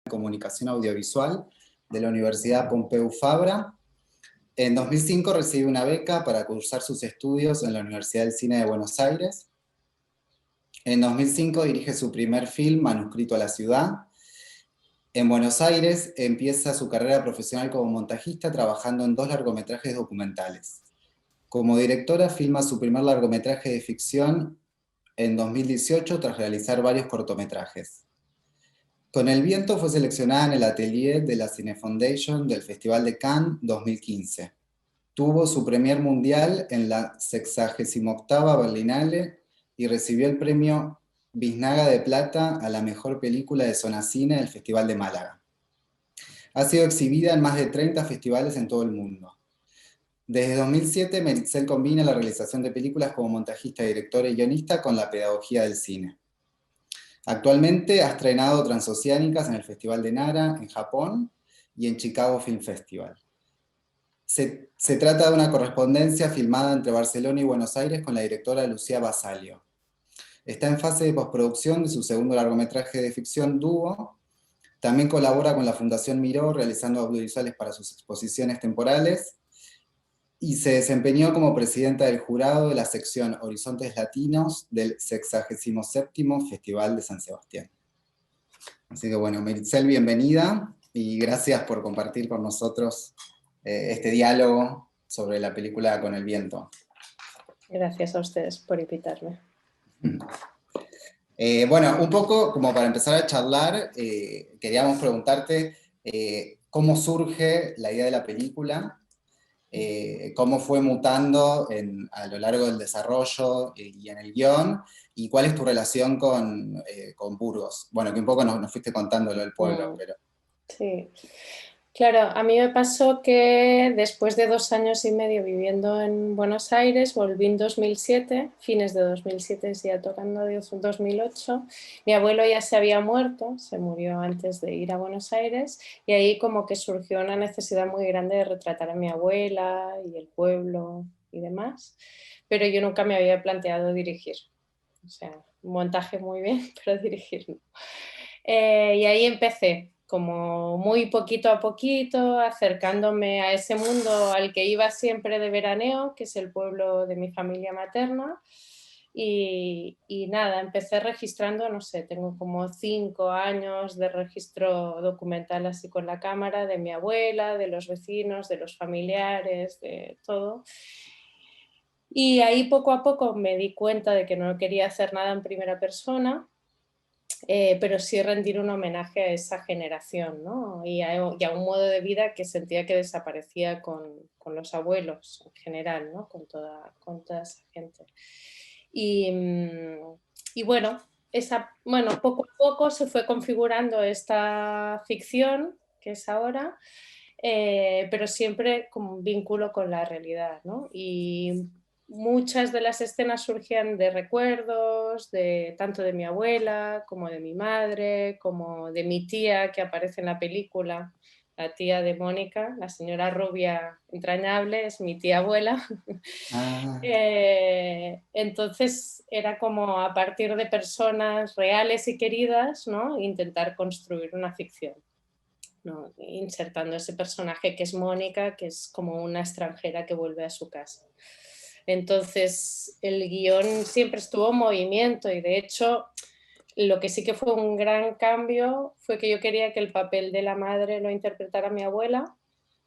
Comunicación Audiovisual de la Universidad Pompeu Fabra. En 2005 recibe una beca para cursar sus estudios en la Universidad del Cine de Buenos Aires. En 2005 dirige su primer film, Manuscrito a la Ciudad. En Buenos Aires empieza su carrera profesional como montajista, trabajando en 2 largometrajes documentales. Como directora filma su primer largometraje de ficción en 2018 tras realizar varios cortometrajes. Con El Viento fue seleccionada en el atelier de la Cine Foundation del Festival de Cannes 2015. Tuvo su premier mundial en la 68ª Berlinale y recibió el premio Biznaga de Plata a la mejor película de zona cine del Festival de Málaga. Ha sido exhibida en más de 30 festivales en todo el mundo. Desde 2007, Meritxell combina la realización de películas como montajista, directora y guionista con la pedagogía del cine. Actualmente ha estrenado Transoceánicas en el Festival de Nara, en Japón, y en Chicago Film Festival. Se trata de una correspondencia filmada entre Barcelona y Buenos Aires con la directora Lucía Basalio. Está en fase de postproducción de su segundo largometraje de ficción, Dúo. También colabora con la Fundación Miró, realizando audiovisuales para sus exposiciones temporales, y se desempeñó como presidenta del jurado de la sección Horizontes Latinos del 67º Festival de San Sebastián. Así que bueno, Meritxell, bienvenida y gracias por compartir con nosotros este diálogo sobre la película Con el Viento. Gracias a ustedes por invitarme. Bueno, un poco como para empezar a charlar, queríamos preguntarte cómo surge la idea de la película, cómo fue mutando a lo largo del desarrollo y en el guión, y cuál es tu relación con Burgos. Bueno, que un poco nos fuiste contando lo del pueblo, pero... Sí, claro, a mí me pasó que después de 2 años y medio viviendo en Buenos Aires, volví en 2007, fines de 2007, ya tocando 2008, mi abuelo ya se había muerto, se murió antes de ir a Buenos Aires, y ahí como que surgió una necesidad muy grande de retratar a mi abuela y el pueblo y demás, pero yo nunca me había planteado dirigir, o sea, montaje muy bien, pero dirigir no. Y ahí empecé, como muy poquito a poquito, acercándome a ese mundo al que iba siempre de veraneo, que es el pueblo de mi familia materna. Y nada, empecé registrando, no sé, tengo como 5 años de registro documental así con la cámara, de mi abuela, de los vecinos, de los familiares, de todo. Y ahí poco a poco me di cuenta de que no quería hacer nada en primera persona, pero sí rendir un homenaje a esa generación, ¿no? y a un modo de vida que sentía que desaparecía con los abuelos en general, ¿no? con toda esa gente. Y bueno, poco a poco se fue configurando esta ficción que es ahora, pero siempre con un vínculo con la realidad, ¿no? Y muchas de las escenas surgían de recuerdos, tanto de mi abuela, como de mi madre, como de mi tía que aparece en la película, la tía de Mónica, la señora rubia entrañable, es mi tía abuela. Ah. Entonces era como a partir de personas reales y queridas, ¿no? Intentar construir una ficción, ¿no? Insertando ese personaje que es Mónica, que es como una extranjera que vuelve a su casa. Entonces el guión siempre estuvo en movimiento y de hecho lo que sí que fue un gran cambio fue que yo quería que el papel de la madre lo interpretara mi abuela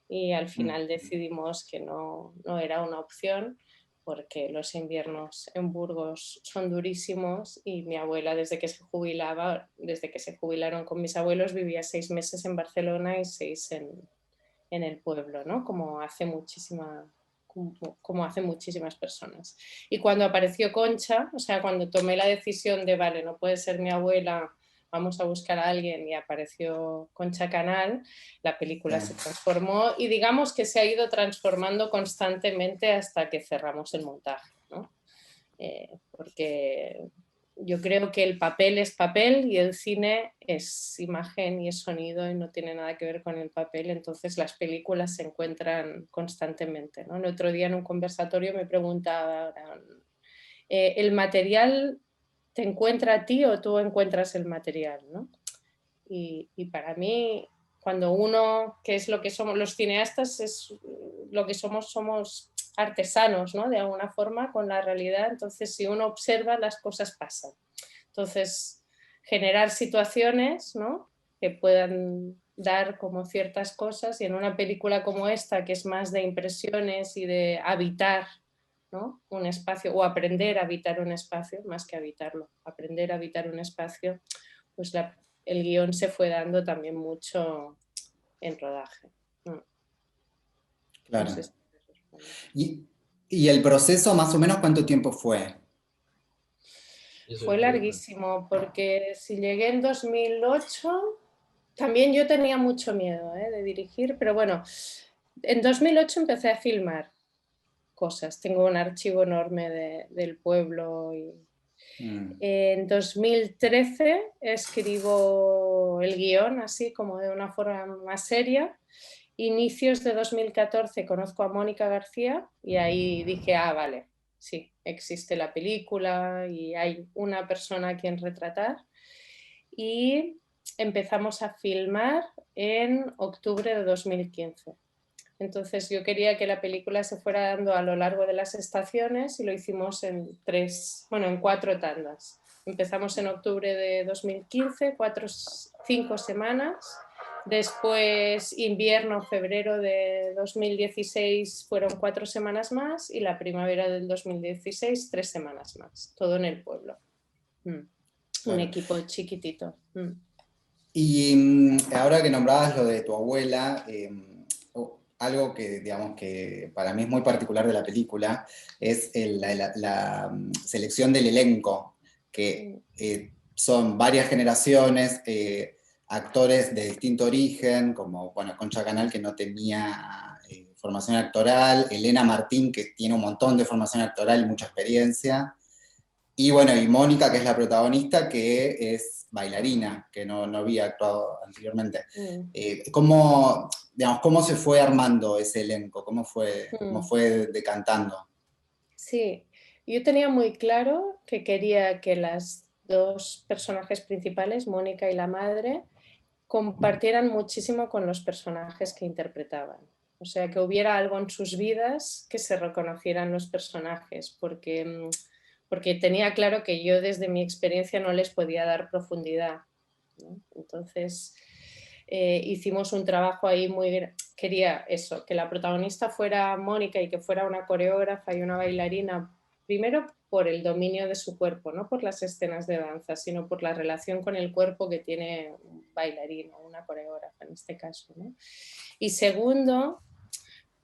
y al final decidimos que no era una opción porque los inviernos en Burgos son durísimos y mi abuela desde que se jubilaron con mis abuelos vivía 6 meses en Barcelona y 6 en el pueblo, ¿no? Como hacen muchísimas personas. Y cuando apareció Concha, o sea, cuando tomé la decisión de, vale, no puede ser mi abuela, vamos a buscar a alguien, y apareció Concha Canal, la película se transformó y digamos que se ha ido transformando constantemente hasta que cerramos el montaje, ¿no? Porque yo creo que el papel es papel y el cine es imagen y es sonido y no tiene nada que ver con el papel, entonces las películas se encuentran constantemente, ¿no? El otro día en un conversatorio me preguntaban, ¿el material te encuentra a ti o tú encuentras el material, ¿no? Y para mí, cuando uno, que es lo que somos los cineastas, es lo que somos artesanos, ¿no? De alguna forma con la realidad. Entonces, si uno observa, las cosas pasan. Entonces, generar situaciones, ¿no? Que puedan dar como ciertas cosas, y en una película como esta, que es más de impresiones y de habitar, ¿no? Un espacio, o aprender a habitar un espacio, más que habitarlo, aprender a habitar un espacio, pues el guión se fue dando también mucho en rodaje. No sé Claro. si te respondo. ¿Y, y el proceso más o menos cuánto tiempo fue? Fue larguísimo, porque si llegué en 2008, también yo tenía mucho miedo de dirigir, pero bueno, en 2008 empecé a filmar cosas. Tengo un archivo enorme del pueblo. En 2013 escribo el guión, así como de una forma más seria. Inicios de 2014 conozco a Mónica García y ahí dije, vale, sí, existe la película y hay una persona a quien retratar. Y empezamos a filmar en octubre de 2015. Entonces yo quería que la película se fuera dando a lo largo de las estaciones y lo hicimos en 4 tandas. Empezamos en octubre de 2015, 5 semanas. Después invierno, febrero de 2016 fueron 4 semanas más, y la primavera del 2016 3 semanas más, todo en el pueblo. Un Claro. equipo chiquitito. Y ahora que nombrabas lo de tu abuela, algo que, digamos, que para mí es muy particular de la película es selección del elenco, que son varias generaciones, actores de distinto origen, como, bueno, Concha Canal, que no tenía formación actoral, Elena Martín, que tiene un montón de formación actoral y mucha experiencia, y bueno, y Mónica, que es la protagonista, que es bailarina, que no había actuado anteriormente. Digamos, ¿cómo se fue armando ese elenco? Cómo fue decantando? Sí, yo tenía muy claro que quería que las dos personajes principales, Mónica y la madre, compartieran muchísimo con los personajes que interpretaban. O sea, que hubiera algo en sus vidas que se reconocieran los personajes, porque tenía claro que yo desde mi experiencia no les podía dar profundidad, ¿no? Entonces, hicimos un trabajo ahí muy... Quería eso, que la protagonista fuera Mónica y que fuera una coreógrafa y una bailarina, primero por el dominio de su cuerpo, no por las escenas de danza, sino por la relación con el cuerpo que tiene un bailarín o una coreógrafa en este caso, ¿no? Y segundo,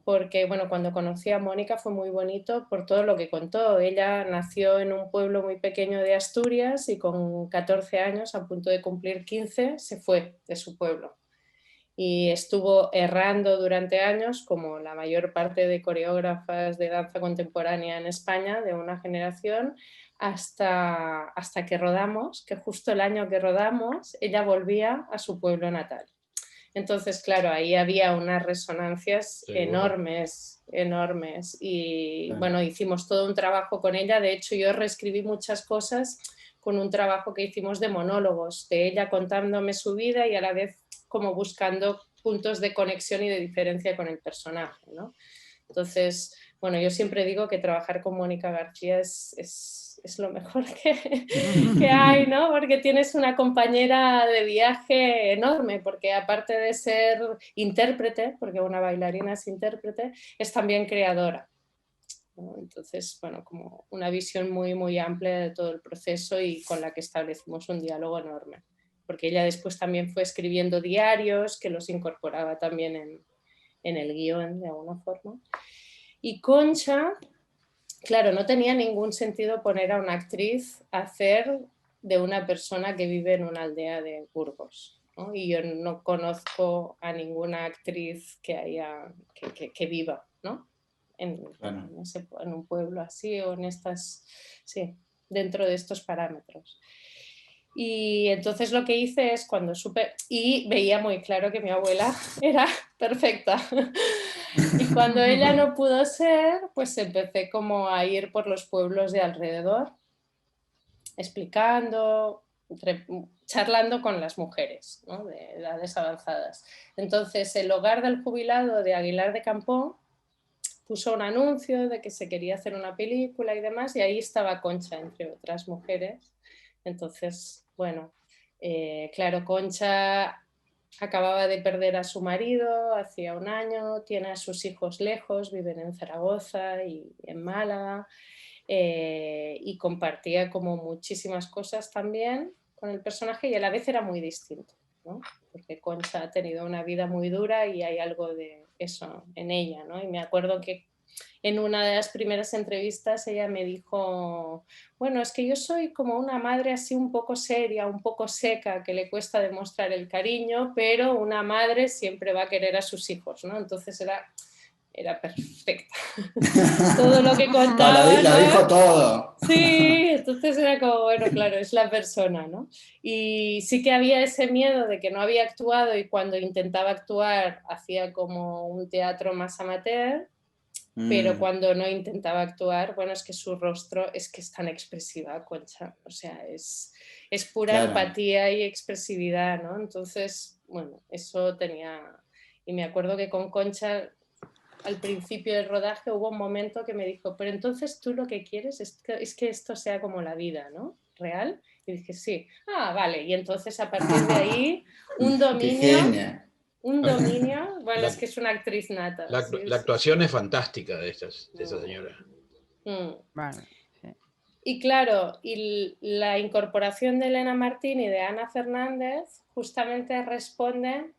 porque bueno, cuando conocí a Mónica fue muy bonito por todo lo que contó. Ella nació en un pueblo muy pequeño de Asturias y con 14 años, a punto de cumplir 15, se fue de su pueblo. Y estuvo errando durante años, como la mayor parte de coreógrafas de danza contemporánea en España, de una generación, hasta que rodamos, que justo el año que rodamos, ella volvía a su pueblo natal. Entonces, claro, ahí había unas resonancias enormes, enormes. Y bueno, hicimos todo un trabajo con ella. De hecho, yo reescribí muchas cosas con un trabajo que hicimos de monólogos, de ella contándome su vida y a la vez como buscando puntos de conexión y de diferencia con el personaje, ¿no? Entonces, bueno, yo siempre digo que trabajar con Mónica García es lo mejor que hay, ¿no? Porque tienes una compañera de viaje enorme, porque aparte de ser intérprete, porque una bailarina es intérprete, es también creadora, ¿no? Entonces, bueno, como una visión muy, muy amplia de todo el proceso y con la que establecimos un diálogo enorme. Porque ella después también fue escribiendo diarios que los incorporaba también en el guión de alguna forma. Y Concha, claro, no tenía ningún sentido poner a una actriz a hacer de una persona que vive en una aldea de Burgos, ¿no? Y yo no conozco a ninguna actriz que viva, ¿no? En un pueblo así o en estas, sí, dentro de estos parámetros. Y entonces lo que hice es cuando supe, y veía muy claro que mi abuela era perfecta. Y cuando ella no pudo ser, pues empecé como a ir por los pueblos de alrededor, explicando, charlando con las mujeres, ¿no? De edades avanzadas. Entonces, el hogar del jubilado de Aguilar de Campoo puso un anuncio de que se quería hacer una película y demás, y ahí estaba Concha, entre otras mujeres. Entonces, bueno, claro, Concha acababa de perder a su marido hacía un año, tiene a sus hijos lejos, viven en Zaragoza y en Málaga, y compartía como muchísimas cosas también con el personaje, y a la vez era muy distinto, ¿no? Porque Concha ha tenido una vida muy dura y hay algo de eso en ella, ¿no? Y me acuerdo que en una de las primeras entrevistas ella me dijo, bueno, es que yo soy como una madre así un poco seria, un poco seca, que le cuesta demostrar el cariño, pero una madre siempre va a querer a sus hijos, ¿no? Entonces era perfecta. Todo lo que contaba, Lo dijo ¿no? todo. Sí, entonces era como, bueno, claro, es la persona, ¿no? Y sí que había ese miedo de que no había actuado, y cuando intentaba actuar hacía como un teatro más amateur, pero cuando no intentaba actuar, bueno, es que su rostro es que es tan expresiva, Concha, o sea, es pura Claro. empatía y expresividad, ¿no? Entonces, bueno, eso tenía... Y me acuerdo que con Concha, al principio del rodaje, hubo un momento que me dijo, pero entonces tú lo que quieres es que esto sea como la vida, ¿no? ¿Real? Y dije, sí. Ah, vale. Y entonces a partir de ahí, un Qué dominio, genia. bueno, es La, que es una actriz nata, sí, la sí. actuación es fantástica de esa Mm, señora. mm. Bueno, sí. Y claro, y la incorporación de Elena Martín y de Ana Fernández justamente responde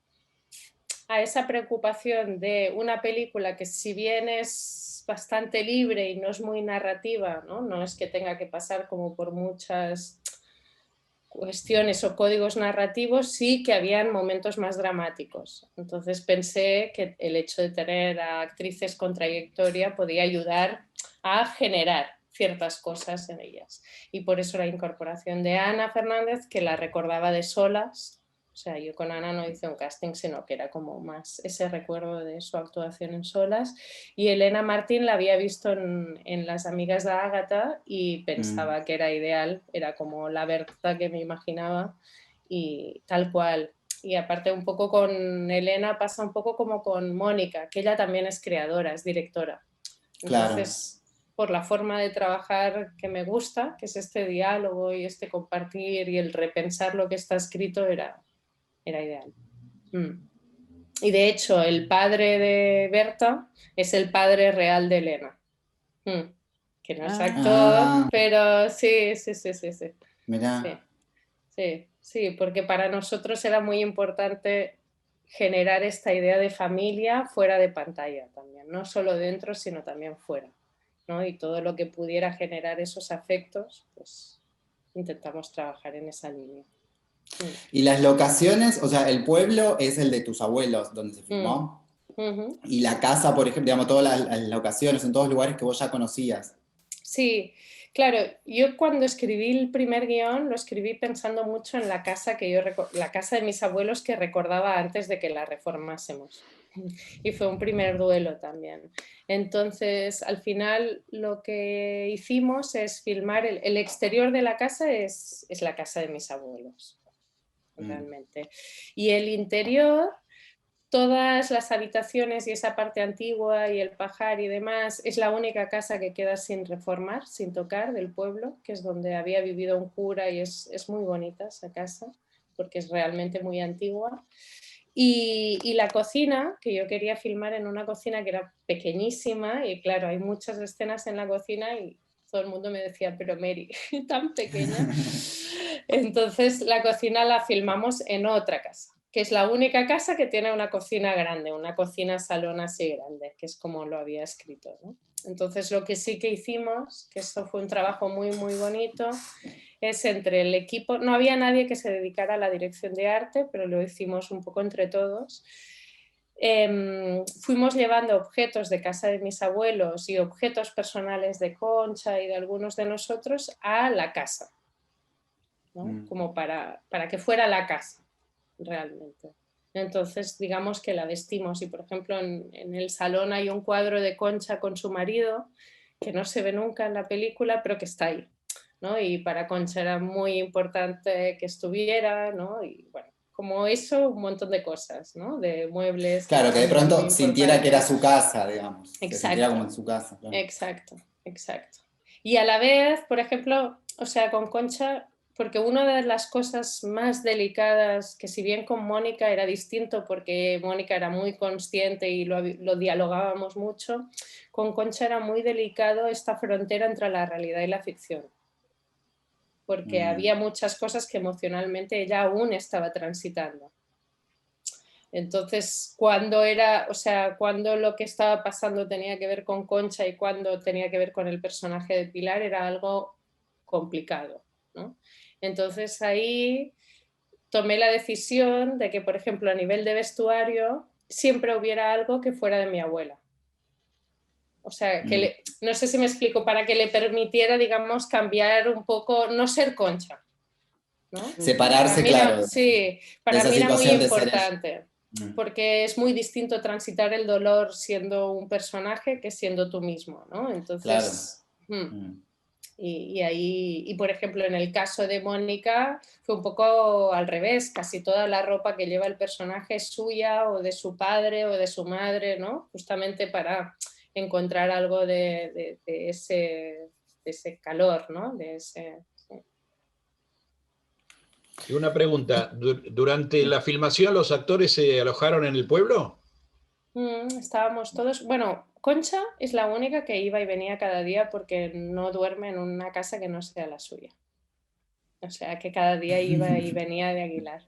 a esa preocupación de una película que, si bien es bastante libre y no es muy narrativa, ¿no? No es que tenga que pasar como por muchas cuestiones o códigos narrativos, sí que habían momentos más dramáticos. Entonces pensé que el hecho de tener a actrices con trayectoria podía ayudar a generar ciertas cosas en ellas. Y por eso la incorporación de Ana Fernández, que la recordaba de solas. O sea, yo con Ana no hice un casting, sino que era como más ese recuerdo de su actuación en solas. Y Elena Martín la había visto en Las amigas de Ágata y pensaba que era ideal, era como la Berta que me imaginaba, y tal cual. Y aparte, un poco con Elena pasa un poco como con Mónica, que ella también es creadora, es directora. Claro. Entonces, por la forma de trabajar que me gusta, que es este diálogo y este compartir y el repensar lo que está escrito, era ideal. Y de hecho, el padre de Berta es el padre real de Elena. Que no es actor, Ah, pero sí, sí, sí, sí, sí. Sí, mirá. sí, sí, porque para nosotros era muy importante generar esta idea de familia fuera de pantalla también, no solo dentro, sino también fuera, ¿no? Y todo lo que pudiera generar esos afectos, pues intentamos trabajar en esa línea. Y las locaciones, o sea, el pueblo es el de tus abuelos, donde se Mm. filmó. Ujú. Y la casa, por ejemplo, digamos, todas las locaciones, en todos lugares que vos ya conocías. Sí, claro, yo cuando escribí el primer guión lo escribí pensando mucho en la casa la casa de mis abuelos, que recordaba antes de que la reformásemos. Y fue un primer duelo también. Entonces, al final lo que hicimos es filmar el exterior de la casa, es la casa de mis abuelos, realmente. Y el interior, todas las habitaciones y esa parte antigua y el pajar y demás, es la única casa que queda sin reformar, sin tocar, del pueblo, que es donde había vivido un cura, y es muy bonita esa casa porque es realmente muy antigua. Y la cocina, que yo quería filmar en una cocina que era pequeñísima, y claro, hay muchas escenas en la cocina y todo el mundo me decía, pero Mary, tan pequeña. Entonces la cocina la filmamos en otra casa, que es la única casa que tiene una cocina grande, una cocina salón así grande, que es como lo había escrito, ¿no? Entonces lo que sí que hicimos, que esto fue un trabajo muy, muy bonito, es entre el equipo, no había nadie que se dedicara a la dirección de arte, pero lo hicimos un poco entre todos. Fuimos llevando objetos de casa de mis abuelos y objetos personales de Concha y de algunos de nosotros a la casa, ¿no? Como para que fuera la casa realmente. Entonces, digamos que la vestimos, y por ejemplo en el salón hay un cuadro de Concha con su marido que no se ve nunca en la película, pero que está ahí, ¿no? Y para Concha era muy importante que estuviera, ¿no? Y bueno, como eso, un montón de cosas, ¿no? De muebles Claro, que de también eran muy pronto sintiera que era importantes. su casa, digamos. Se sintiera como en Exacto, su casa. Claro. exacto, exacto. Y a la vez, por ejemplo, o sea, con Concha, porque una de las cosas más delicadas, que si bien con Mónica era distinto porque Mónica era muy consciente y lo dialogábamos mucho, con Concha era muy delicado esta frontera entre la realidad y la ficción, porque había muchas cosas que emocionalmente ella aún estaba transitando. Entonces, cuando era, o sea, cuando lo que estaba pasando tenía que ver con Concha y cuando tenía que ver con el personaje de Pilar era algo complicado, ¿no? Entonces ahí tomé la decisión de que, por ejemplo, a nivel de vestuario, siempre hubiera algo que fuera de mi abuela. O sea, que no sé si me explico, para que le permitiera, digamos, cambiar un poco, no ser Concha, ¿no? Para Separarse, mí claro, sí, de para esa mí era muy situación de ser ella. importante, porque es muy distinto transitar el dolor siendo un personaje que siendo tú mismo, ¿no? Entonces, Claro. y ahí, y por ejemplo, en el caso de Mónica fue un poco al revés, casi toda la ropa que lleva el personaje es suya o de su padre o de su madre, ¿no? Justamente para encontrar algo de ese calor, ¿no? De ese... Y una pregunta, ¿durante la filmación los actores se alojaron en el pueblo? Estábamos todos, bueno, Concha es la única que iba y venía cada día porque no duerme en una casa que no sea la suya. O sea, que cada día iba y venía de Aguilar.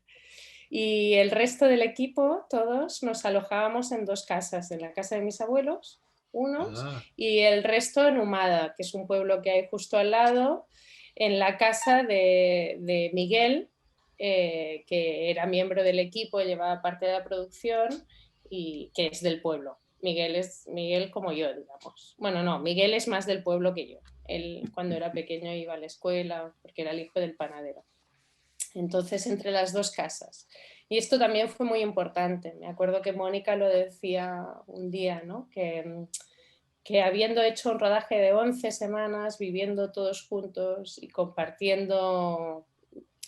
Y el resto del equipo, todos, nos alojábamos en dos casas, en la casa de mis abuelos, unos, Ah, y el resto en Humada, que es un pueblo que hay justo al lado, en la casa de Miguel, que era miembro del equipo, llevaba parte de la producción y que es del pueblo. Miguel es Miguel como yo, digamos. Bueno, no, Miguel es más del pueblo que yo. Él cuando era pequeño iba a la escuela porque era el hijo del panadero. Entonces, entre las dos casas. Y esto también fue muy importante. Me acuerdo que Mónica lo decía un día, ¿no? Que habiendo hecho un rodaje de 11 semanas, viviendo todos juntos y compartiendo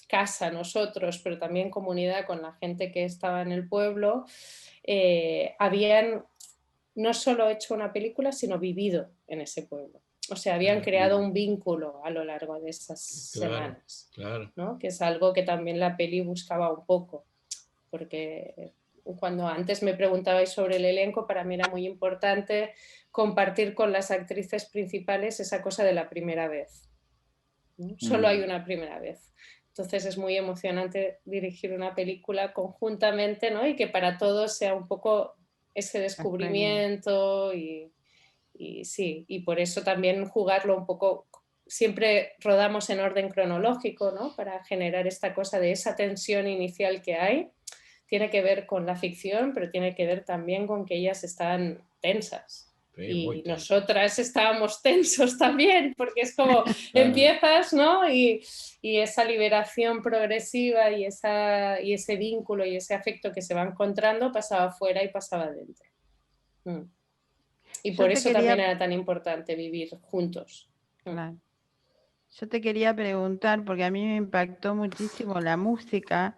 casa nosotros, pero también comunidad con la gente que estaba en el pueblo, habían no solo hecho una película, sino vivido en ese pueblo. O sea, habían creado un vínculo a lo largo de esas claro, semanas, claro. ¿no? Que es algo que también la peli buscaba un poco, porque cuando antes me preguntabais sobre el elenco, para mí era muy importante compartir con las actrices principales esa cosa de la primera vez, ¿no? Solo hay una primera vez. Entonces es muy emocionante dirigir una película conjuntamente, ¿no? Y que para todos sea un poco ese descubrimiento y sí, y por eso también jugarlo un poco, siempre rodamos en orden cronológico, ¿no? Para generar esta cosa de esa tensión inicial que hay. Tiene que ver con la ficción, pero tiene que ver también con que ellas están tensas. Sí, muy Y tenso. nosotras estábamos tensos también, porque es como Claro. empiezas, ¿no? Y esa liberación progresiva y ese vínculo y ese afecto que se va encontrando pasaba afuera y pasaba adentro. Y Yo por te eso también quería, era tan importante vivir juntos. claro, yo te quería preguntar, porque a mí me impactó muchísimo la música,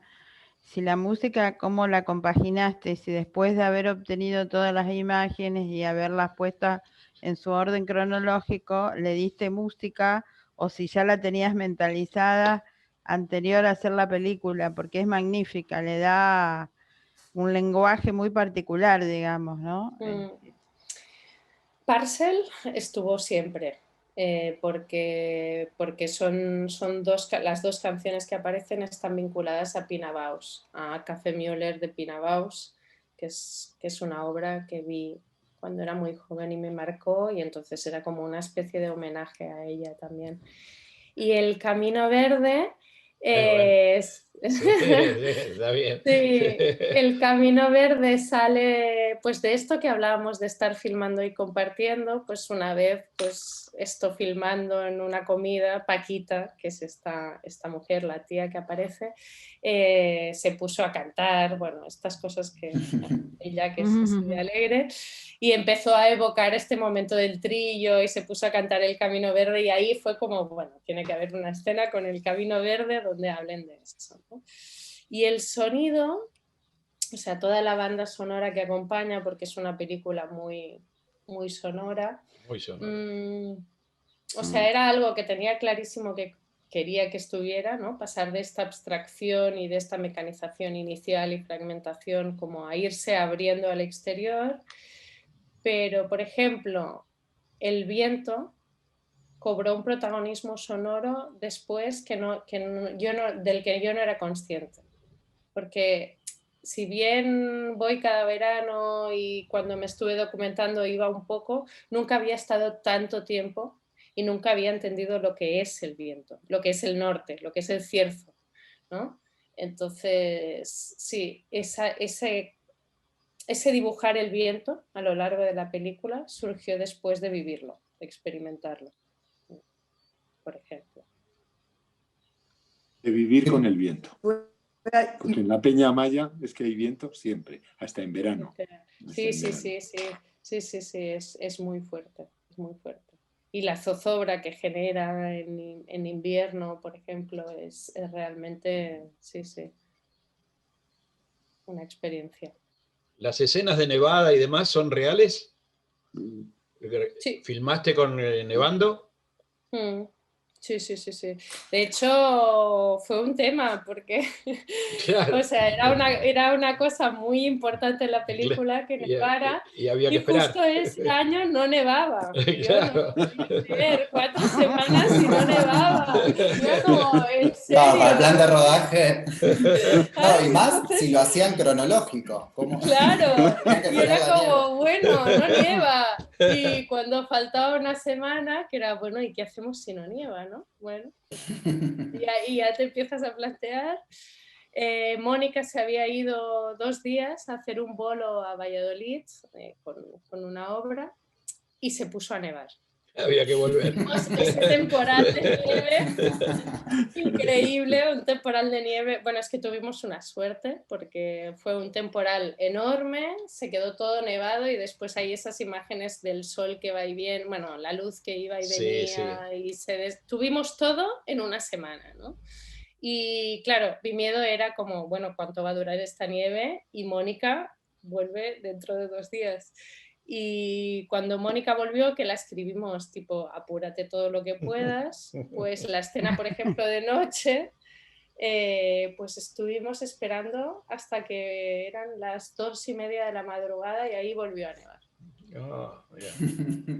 si la música, cómo la compaginaste, si después de haber obtenido todas las imágenes y haberlas puestas en su orden cronológico, le diste música o si ya la tenías mentalizada anterior a hacer la película, porque es magnífica, le da un lenguaje muy particular, digamos, ¿no? Parcel estuvo siempre, porque son las dos canciones que aparecen están vinculadas a Pina Bausch, a Café Müller de Pina Bausch, que es una obra que vi cuando era muy joven y me marcó, y entonces era como una especie de homenaje a ella también. Y El Camino Verde Bueno. Sí, está bien. Sí, el Camino Verde sale pues de esto que hablábamos de estar filmando y compartiendo, pues una vez pues esto filmando en una comida, Paquita, que es esta mujer, la tía que aparece, se puso a cantar, bueno, estas cosas que ella que es así de alegre, y empezó a evocar este momento del trillo y se puso a cantar el Camino Verde y ahí fue como, bueno, tiene que haber una escena con el Camino Verde donde hablen de eso, ¿no? Y el sonido, o sea, toda la banda sonora que acompaña, porque es una película muy, muy sonora, Muy sonoro. o sea, era algo que tenía clarísimo que quería que estuviera, ¿no? Pasar de esta abstracción y de esta mecanización inicial y fragmentación como a irse abriendo al exterior. Pero, por ejemplo, el viento cobró un protagonismo sonoro después del que yo no era consciente. Porque si bien voy cada verano y cuando me estuve documentando iba un poco, nunca había estado tanto tiempo y nunca había entendido lo que es el viento, lo que es el norte, lo que es el cierzo, ¿no? Entonces, sí, ese dibujar el viento a lo largo de la película surgió después de vivirlo, de experimentarlo, por ejemplo. De vivir con el viento. Porque en la Peña Amaya es que hay viento siempre, hasta en verano. Sí, es muy fuerte, es muy fuerte. Y la zozobra que genera en invierno, por ejemplo, es realmente, una experiencia. ¿Las escenas de nevada y demás son reales? Sí. ¿Filmaste con nevando? Sí. De hecho, fue un tema porque, Claro. o sea, era una cosa muy importante en la película que nevara y había que y esperar. justo ese año no nevaba. Y yo no Claro. podía creer, 4 semanas y no nevaba. Yo como, ¿en serio? No, para el plan de rodaje. No, y más Entonces, si lo hacían cronológico. ¿Cómo? claro, Tenían que y esperar era la nieve. como, bueno, no nieva. Y cuando faltaba una semana, que era, bueno, ¿y qué hacemos si no nieva, no? Bueno, y ahí ya te empiezas a plantear. Mónica se había ido 2 días a hacer un bolo a Valladolid con una obra y se puso a nevar. Había que volver. Ese temporal de nieve increíble, un temporal de nieve. Bueno, es que tuvimos una suerte porque fue un temporal enorme, se quedó todo nevado y después hay esas imágenes del sol que va y viene, bueno, la luz que iba y venía, y tuvimos todo en una semana, ¿no? Y claro, mi miedo era como, bueno, ¿cuánto va a durar esta nieve? Y Mónica vuelve dentro de 2 días. Y cuando Mónica volvió, que la escribimos tipo, apúrate todo lo que puedas, pues la escena, por ejemplo, de noche, pues estuvimos esperando hasta que eran las 2:30 de la madrugada y ahí volvió a nevar. Oh, yeah.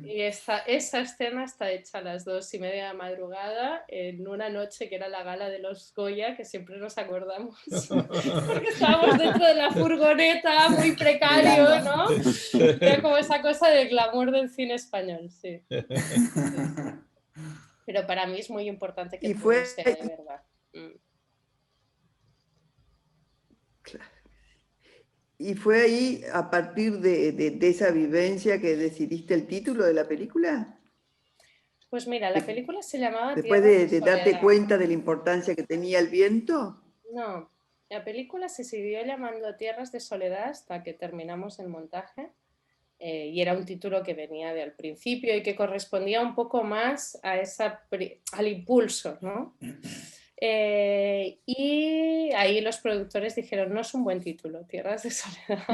Y esa escena está hecha a las 2:30 de la madrugada en una noche que era la gala de los Goya, que siempre nos acordamos, porque estábamos dentro de la furgoneta, muy precario, ¿no? Era como esa cosa del glamour del cine español, sí. Pero para mí es muy importante que todo sea de verdad. ¿Y fue ahí, a partir de esa vivencia, que decidiste el título de la película? Pues mira, la película se llamaba Después Tierras de darte Soledad. cuenta de la importancia que tenía el viento. No, la película se siguió llamando Tierras de Soledad hasta que terminamos el montaje. Y era un título que venía al principio y que correspondía un poco más a al impulso, ¿no? Y ahí los productores dijeron, no es un buen título, Tierras de Soledad.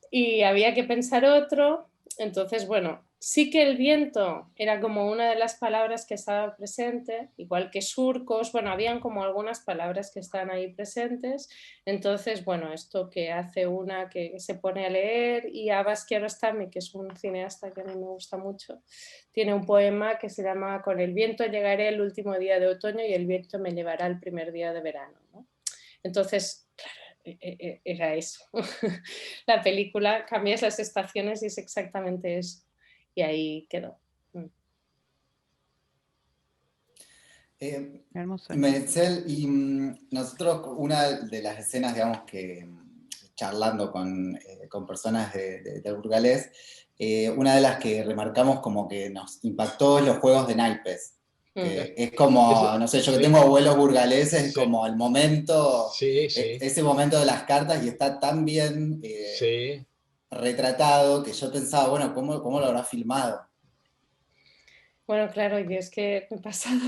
Y había que pensar otro. Entonces, bueno, sí que el viento era como una de las palabras que estaba presente, igual que surcos, bueno, habían como algunas palabras que están ahí presentes. Entonces, bueno, esto que hace una que se pone a leer, y Abbas Kiarostami, que es un cineasta que a mí me gusta mucho, tiene un poema que se llama Con el viento llegaré el último día de otoño y el viento me llevará el primer día de verano, ¿no? Entonces, claro, era eso. La película, cambias las estaciones y es exactamente eso. Y ahí quedó. Hermoso. Meritxell, y nosotros, una de las escenas, digamos, que charlando con personas del burgalés, una de las que remarcamos como que nos impactó es los juegos de naipes. Que es como, no sé, yo que tengo abuelos burgaleses, es como el momento, ese momento de las cartas, y está tan bien retratado que yo pensaba, bueno, ¿cómo lo habrá filmado? Bueno, claro, yo es que me he pasado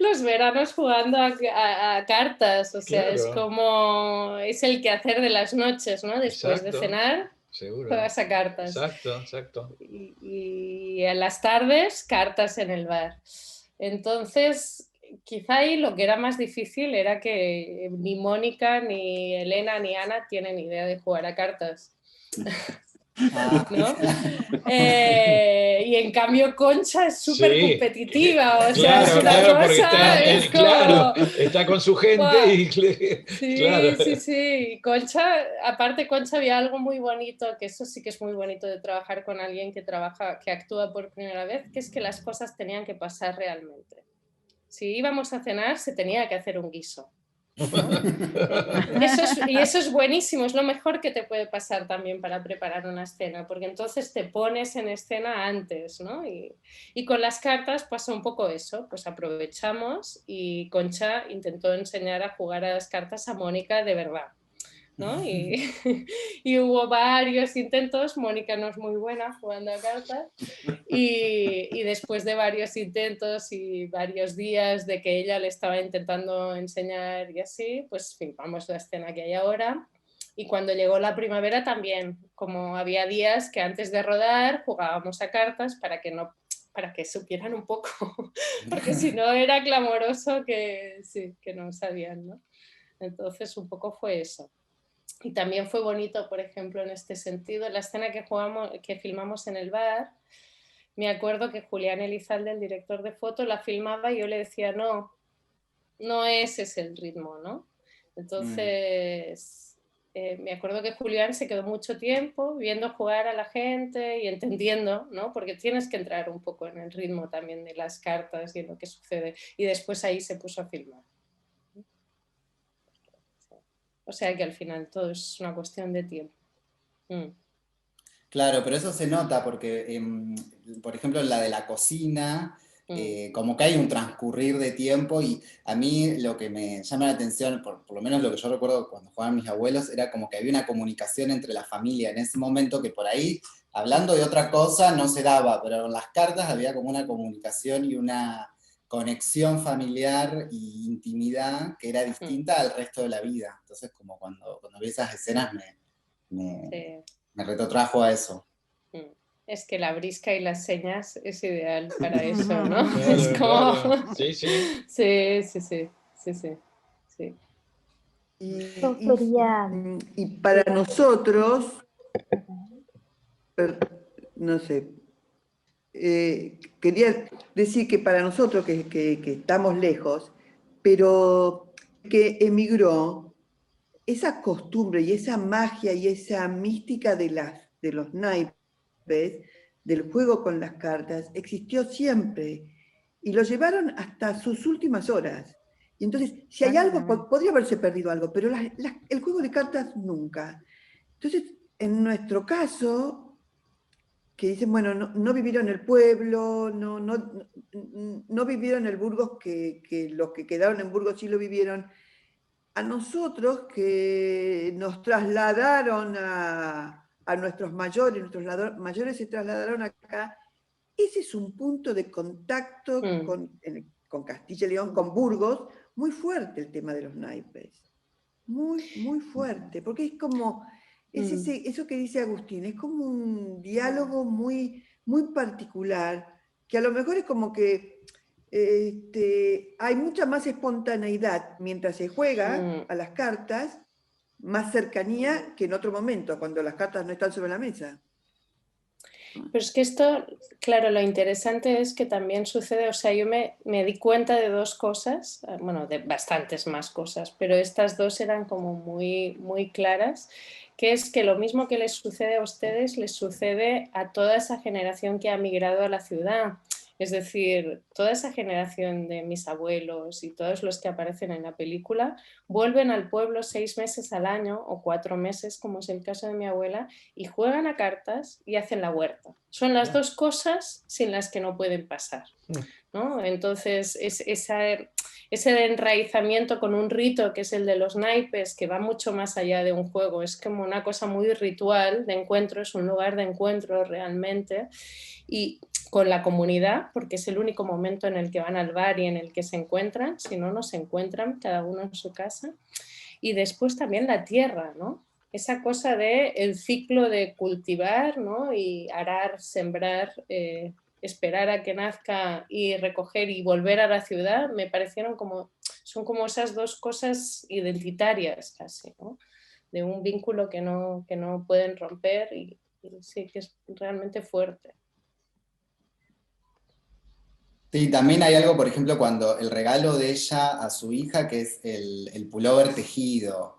los veranos jugando a cartas, o sea, es como, es el quehacer de las noches, ¿no? Después de cenar, juegas a cartas. Exacto. Y a las tardes, cartas en el bar. Entonces, quizá ahí lo que era más difícil era que ni Mónica, ni Elena, ni Ana tienen idea de jugar a cartas. ¿No? Y en cambio Concha es súper competitiva, o sea, es una cosa, es como... está con su gente y Sí. Y Concha, aparte Concha había algo muy bonito, que eso sí que es muy bonito de trabajar con alguien que actúa por primera vez, que es que las cosas tenían que pasar realmente. Si íbamos a cenar, se tenía que hacer un guiso. ¿No? Eso es buenísimo, es lo mejor que te puede pasar también para preparar una escena, porque entonces te pones en escena antes, ¿no? Y con las cartas pasa un poco eso, pues aprovechamos y Concha intentó enseñar a jugar a las cartas a Mónica de verdad, ¿no? Y hubo varios intentos, Mónica no es muy buena jugando a cartas, y después de varios intentos y varios días de que ella le estaba intentando enseñar y así, pues filmamos la escena que hay ahora. Y cuando llegó la primavera también, como había días que antes de rodar jugábamos a cartas para que supieran un poco, porque si no era clamoroso que no sabían, ¿no? Entonces un poco fue eso. Y también fue bonito, por ejemplo, en este sentido, la escena que filmamos en el bar. Me acuerdo que Julián Elizalde, el director de foto, la filmaba y yo le decía, no ese es el ritmo, ¿no? Entonces, me acuerdo que Julián se quedó mucho tiempo viendo jugar a la gente y entendiendo, ¿no? Porque tienes que entrar un poco en el ritmo también de las cartas y en lo que sucede. Y después ahí se puso a filmar. O sea que al final todo es una cuestión de tiempo. Claro, pero eso se nota porque, por ejemplo, en la de la cocina, como que hay un transcurrir de tiempo, y a mí lo que me llama la atención, por lo menos lo que yo recuerdo cuando jugaban mis abuelos, era como que había una comunicación entre la familia en ese momento que por ahí, hablando de otra cosa, no se daba, pero en las cartas había como una comunicación y una conexión familiar y intimidad que era distinta al resto de la vida. Entonces, como cuando vi esas escenas me retrotrajo a eso. Es que la brisca y las señas es ideal para eso, ¿no? Claro, es como... claro. Sí. Sí. Y para nosotros, no sé, quería decir que para nosotros que estamos lejos, pero que emigró, esa costumbre y esa magia y esa mística de los naipes, del juego con las cartas, existió siempre y lo llevaron hasta sus últimas horas. Y entonces, si hay algo, podría haberse perdido algo, pero el juego de cartas nunca. Entonces, en nuestro caso, que dicen, bueno, no vivieron el pueblo, no vivieron el Burgos, que los que quedaron en Burgos sí lo vivieron. A nosotros que nos trasladaron a nuestros mayores se trasladaron acá, ese es un punto de contacto con Castilla y León, con Burgos, muy fuerte el tema de los naipes. Muy, muy fuerte, porque es como, eso que dice Agustín, es como un diálogo muy, muy particular, que a lo mejor es como que hay mucha más espontaneidad mientras se juega a las cartas, más cercanía que en otro momento, cuando las cartas no están sobre la mesa. Pero es que esto, claro, lo interesante es que también sucede, o sea, yo me di cuenta de dos cosas, bueno, de bastantes más cosas, pero estas dos eran como muy, muy claras, que es que lo mismo que les sucede a ustedes, les sucede a toda esa generación que ha migrado a la ciudad. Es decir, toda esa generación de mis abuelos y todos los que aparecen en la película vuelven al pueblo 6 meses al año o 4 meses, como es el caso de mi abuela, y juegan a cartas y hacen la huerta. Son las dos cosas sin las que no pueden pasar, ¿no? Entonces, ese enraizamiento con un rito que es el de los naipes, que va mucho más allá de un juego, es como una cosa muy ritual de encuentro, es un lugar de encuentro realmente, y con la comunidad, porque es el único momento en el que van al bar y en el que se encuentran, si no, no se encuentran, cada uno en su casa. Y después también la tierra, ¿no? Esa cosa de el ciclo de cultivar, ¿no? Y arar, sembrar, esperar a que nazca y recoger y volver a la ciudad, me parecieron como, son como esas dos cosas identitarias casi, ¿no? De un vínculo que no pueden romper y sí que es realmente fuerte. Sí, también hay algo, por ejemplo, cuando el regalo de ella a su hija, que es el pullover tejido.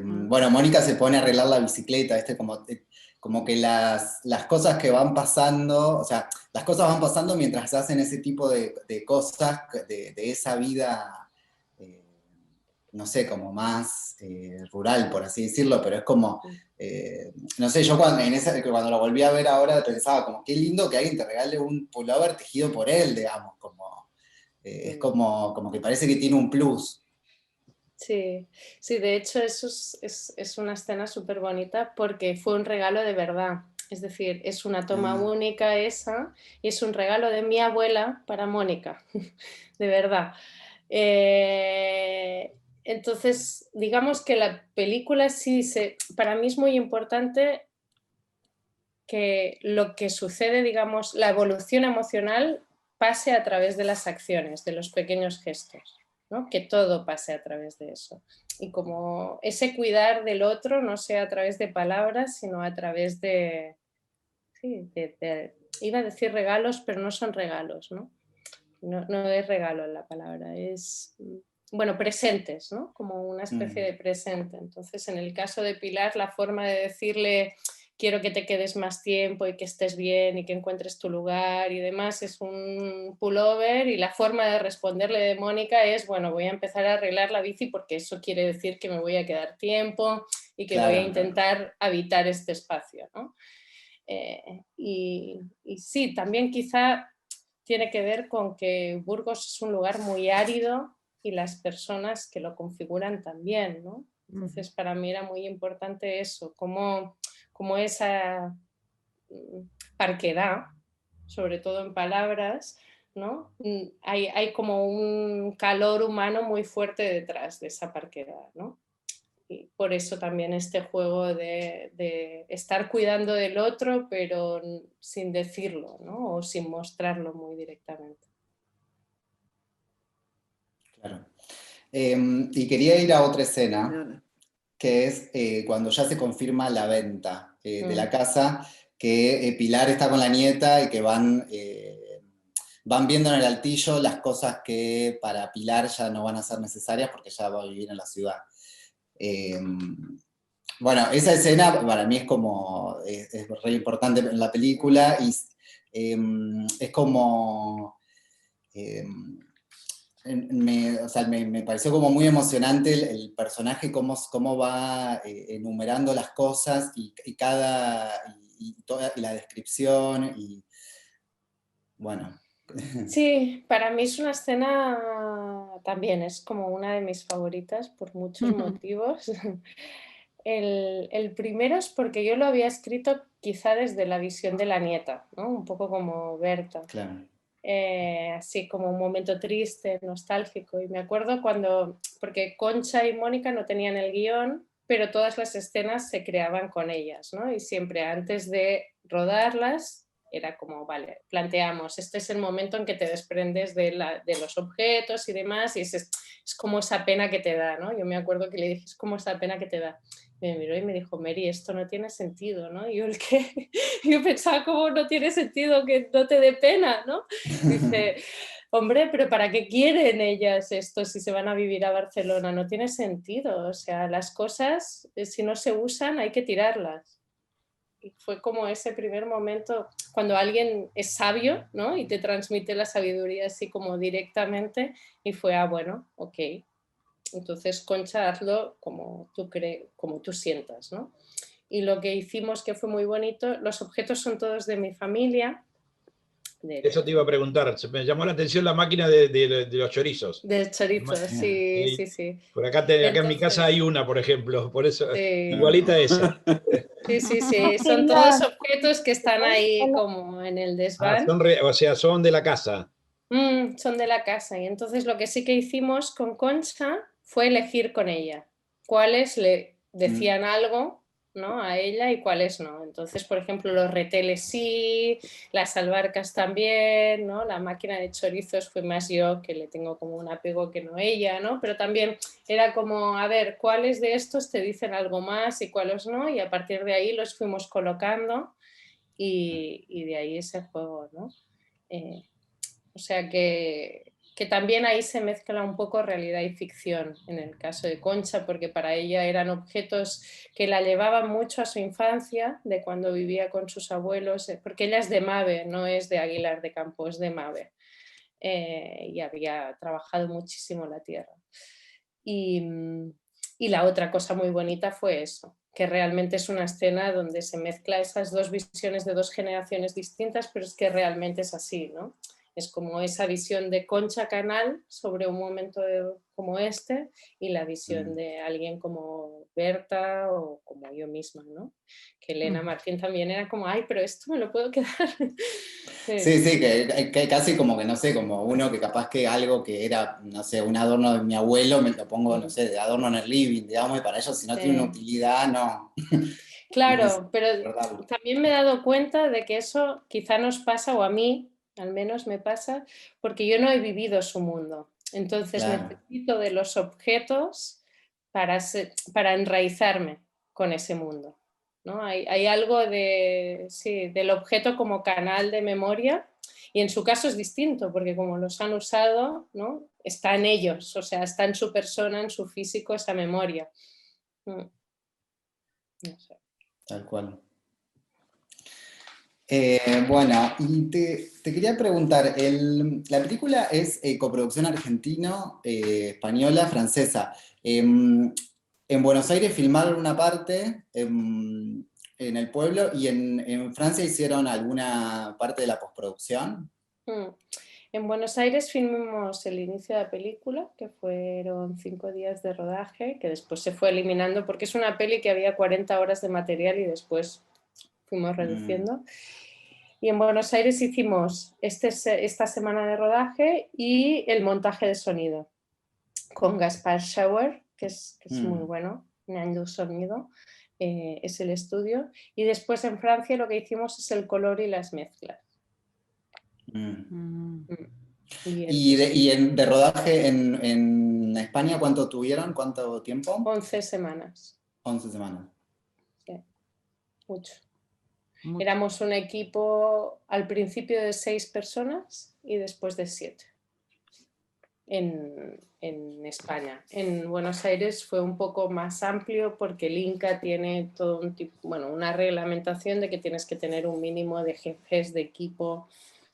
Bueno, Mónica se pone a arreglar la bicicleta, como que las cosas que van pasando, o sea, las cosas van pasando mientras hacen ese tipo de cosas, de esa vida, no sé, como más rural, por así decirlo, pero es como, no sé, yo cuando lo volví a ver ahora pensaba como, qué lindo que alguien te regale un pullover tejido por él, digamos, como, es como que parece que tiene un plus. Sí, sí, de hecho eso es una escena súper bonita porque fue un regalo de verdad. Es decir, es una toma única esa y es un regalo de mi abuela para Mónica, de verdad. Entonces, digamos que la película para mí es muy importante que lo que sucede, digamos, la evolución emocional pase a través de las acciones, de los pequeños gestos, ¿no? Que todo pase a través de eso. Y como ese cuidar del otro no sea a través de palabras, sino a través iba a decir regalos, pero no son regalos, ¿no? No es regalo la palabra, es, bueno, presentes, ¿no? Como una especie de presente. Entonces, en el caso de Pilar, la forma de decirle quiero que te quedes más tiempo y que estés bien y que encuentres tu lugar y demás, es un pullover, y la forma de responderle de Mónica es, bueno, voy a empezar a arreglar la bici porque eso quiere decir que me voy a quedar tiempo y que voy a intentar habitar este espacio, ¿no? Y sí, también quizá tiene que ver con que Burgos es un lugar muy árido y las personas que lo configuran también, ¿no? Entonces, para mí era muy importante eso, como esa parquedad, sobre todo en palabras, ¿no? Hay como un calor humano muy fuerte detrás de esa parquedad, ¿no? Y por eso también este juego de estar cuidando del otro, pero sin decirlo, ¿no? O sin mostrarlo muy directamente. Claro. Y quería ir a otra escena, que es cuando ya se confirma la venta de la casa, que Pilar está con la nieta y que van viendo en el altillo las cosas que para Pilar ya no van a ser necesarias porque ya va a vivir en la ciudad. Bueno, esa escena para mí es como, es re importante en la película y es como, me pareció como muy emocionante el personaje, cómo va enumerando las cosas y toda la descripción y bueno. Sí, para mí es una escena también, es como una de mis favoritas por muchos motivos. El primero es porque yo lo había escrito quizá desde la visión de la nieta, ¿no? Un poco como Berta. Claro. Así como un momento triste, nostálgico. Y me acuerdo porque Concha y Mónica no tenían el guión, pero todas las escenas se creaban con ellas, ¿no? Y siempre antes de rodarlas era como, vale, planteamos, este es el momento en que te desprendes de los objetos y demás, y es como esa pena que te da, ¿no? Yo me acuerdo que le dije, es como esa pena que te da. Me miró y me dijo, Mary, esto no tiene sentido, ¿no? Y yo pensaba, ¿cómo no tiene sentido que no te dé pena, ¿no? Dice, hombre, pero ¿para qué quieren ellas esto si se van a vivir a Barcelona? No tiene sentido, o sea, las cosas, si no se usan, hay que tirarlas. y fue como ese primer momento, cuando alguien es sabio, ¿no? Y te transmite la sabiduría así como directamente, y fue, bueno, ok. Entonces, Concha, hazlo como como tú sientas, ¿no? Y lo que hicimos, que fue muy bonito, los objetos son todos de mi familia. Eso te iba a preguntar, me llamó la atención la máquina de los chorizos. Del chorizo, sí, Sí. sí, sí. Por acá, acá en mi casa hay una, por ejemplo, por eso, sí. igualita a esa. Sí, sí, sí, son todos objetos que están ahí como en el desván. O sea, son de la casa. Son de la casa, y entonces lo que sí que hicimos con Concha fue elegir con ella cuáles le decían algo, ¿no? A ella y cuáles no. Entonces, por ejemplo, los reteles sí, las albarcas también, ¿no? La máquina de chorizos fue más yo, que le tengo como un apego que no ella, ¿no? Pero también era como, a ver, ¿cuáles de estos te dicen algo más y cuáles no? Y a partir de ahí los fuimos colocando y de ahí ese juego, ¿no? O sea que también ahí se mezcla un poco realidad y ficción en el caso de Concha, porque para ella eran objetos que la llevaban mucho a su infancia, de cuando vivía con sus abuelos, porque ella es de Mave, no es de Aguilar de Campo, es de Mave, y había trabajado muchísimo la tierra. Y la otra cosa muy bonita fue eso, que realmente es una escena donde se mezcla esas dos visiones de dos generaciones distintas, pero es que realmente es así, ¿no? Es como esa visión de Concha Canal sobre un momento como este y la visión de alguien como Berta o como yo misma, ¿no? Que Elena Martín también era como, ay, pero esto me lo puedo quedar. Sí, sí, que casi como que, no sé, como uno que capaz que algo que era, no sé, un adorno de mi abuelo, me lo pongo, no sé, de adorno en el living, digamos, y para ellos si no tiene una utilidad, no. Claro, pero Recordarlo. también me he dado cuenta de que eso quizá nos pasa, o a mí al menos me pasa, porque yo no he vivido su mundo. Entonces necesito de los objetos para enraizarme con ese mundo, ¿no? Hay algo del objeto como canal de memoria, y en su caso es distinto, porque como los han usado, ¿no? Está en ellos, o sea, está en su persona, en su físico, esa memoria. No sé. Tal cual. Bueno, y te quería preguntar, la película es coproducción argentino-española, francesa. En Buenos Aires filmaron una parte, en el pueblo, y en Francia hicieron alguna parte de la postproducción. En Buenos Aires filmamos el inicio de la película, que fueron 5 días de rodaje, que después se fue eliminando, porque es una peli que había 40 horas de material y después fuimos reduciendo. Y en Buenos Aires hicimos esta semana de rodaje y el montaje de sonido con Gaspar Schauer, que es muy bueno, en sonido, es el estudio. Y después en Francia lo que hicimos es el color y las mezclas. ¿Y de rodaje en España cuánto tuvieron? ¿Cuánto tiempo? 11 semanas. 11 semanas. Sí, mucho. Éramos un equipo al principio de 6 personas y después de 7 en España. En Buenos Aires fue un poco más amplio porque el Inca tiene todo un tipo, una reglamentación de que tienes que tener un mínimo de jefes de equipo,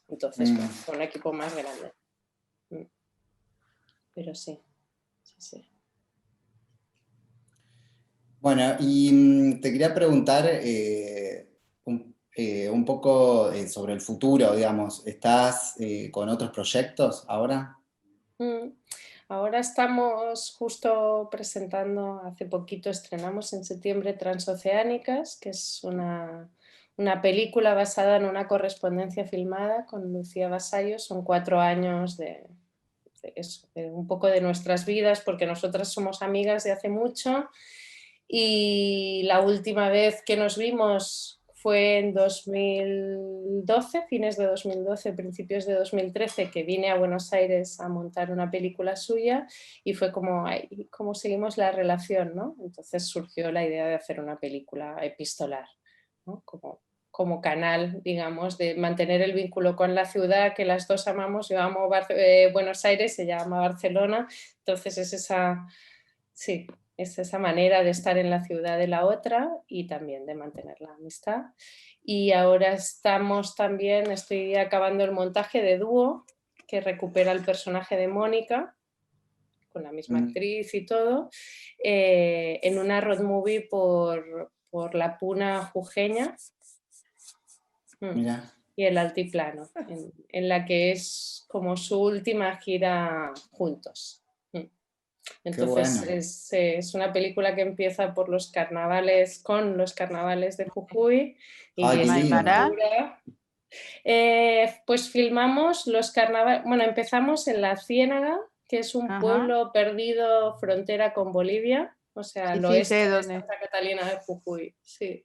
entonces fue un equipo más grande. Pero sí. Bueno, y te quería preguntar un poco sobre el futuro, digamos. ¿Estás con otros proyectos ahora? Ahora estamos justo presentando, hace poquito estrenamos en septiembre Transoceánicas, que es una película basada en una correspondencia filmada con Lucía Vasallo. Son 4 años de un poco de nuestras vidas, porque nosotras somos amigas de hace mucho, y la última vez que nos vimos fue en 2012, fines de 2012, principios de 2013, que vine a Buenos Aires a montar una película suya, y fue como seguimos la relación, ¿no? Entonces surgió la idea de hacer una película epistolar, ¿no? Como canal, digamos, de mantener el vínculo con la ciudad que las dos amamos. Yo amo Buenos Aires, ella ama Barcelona, entonces es esa, sí, es esa manera de estar en la ciudad de la otra y también de mantener la amistad. Y ahora estoy acabando el montaje de Dúo, que recupera el personaje de Mónica, con la misma actriz y todo, en una road movie por la Puna jujeña. Mira. Y el Altiplano, en la que es como su última gira juntos. Entonces bueno. es una película que empieza por los carnavales, con los carnavales de Jujuy. Y Ay, qué lindo. Pues filmamos los carnavales, bueno, empezamos en La Ciénaga, que es un pueblo perdido frontera con Bolivia, o sea, al oeste de Santa Catalina de Jujuy. Sí.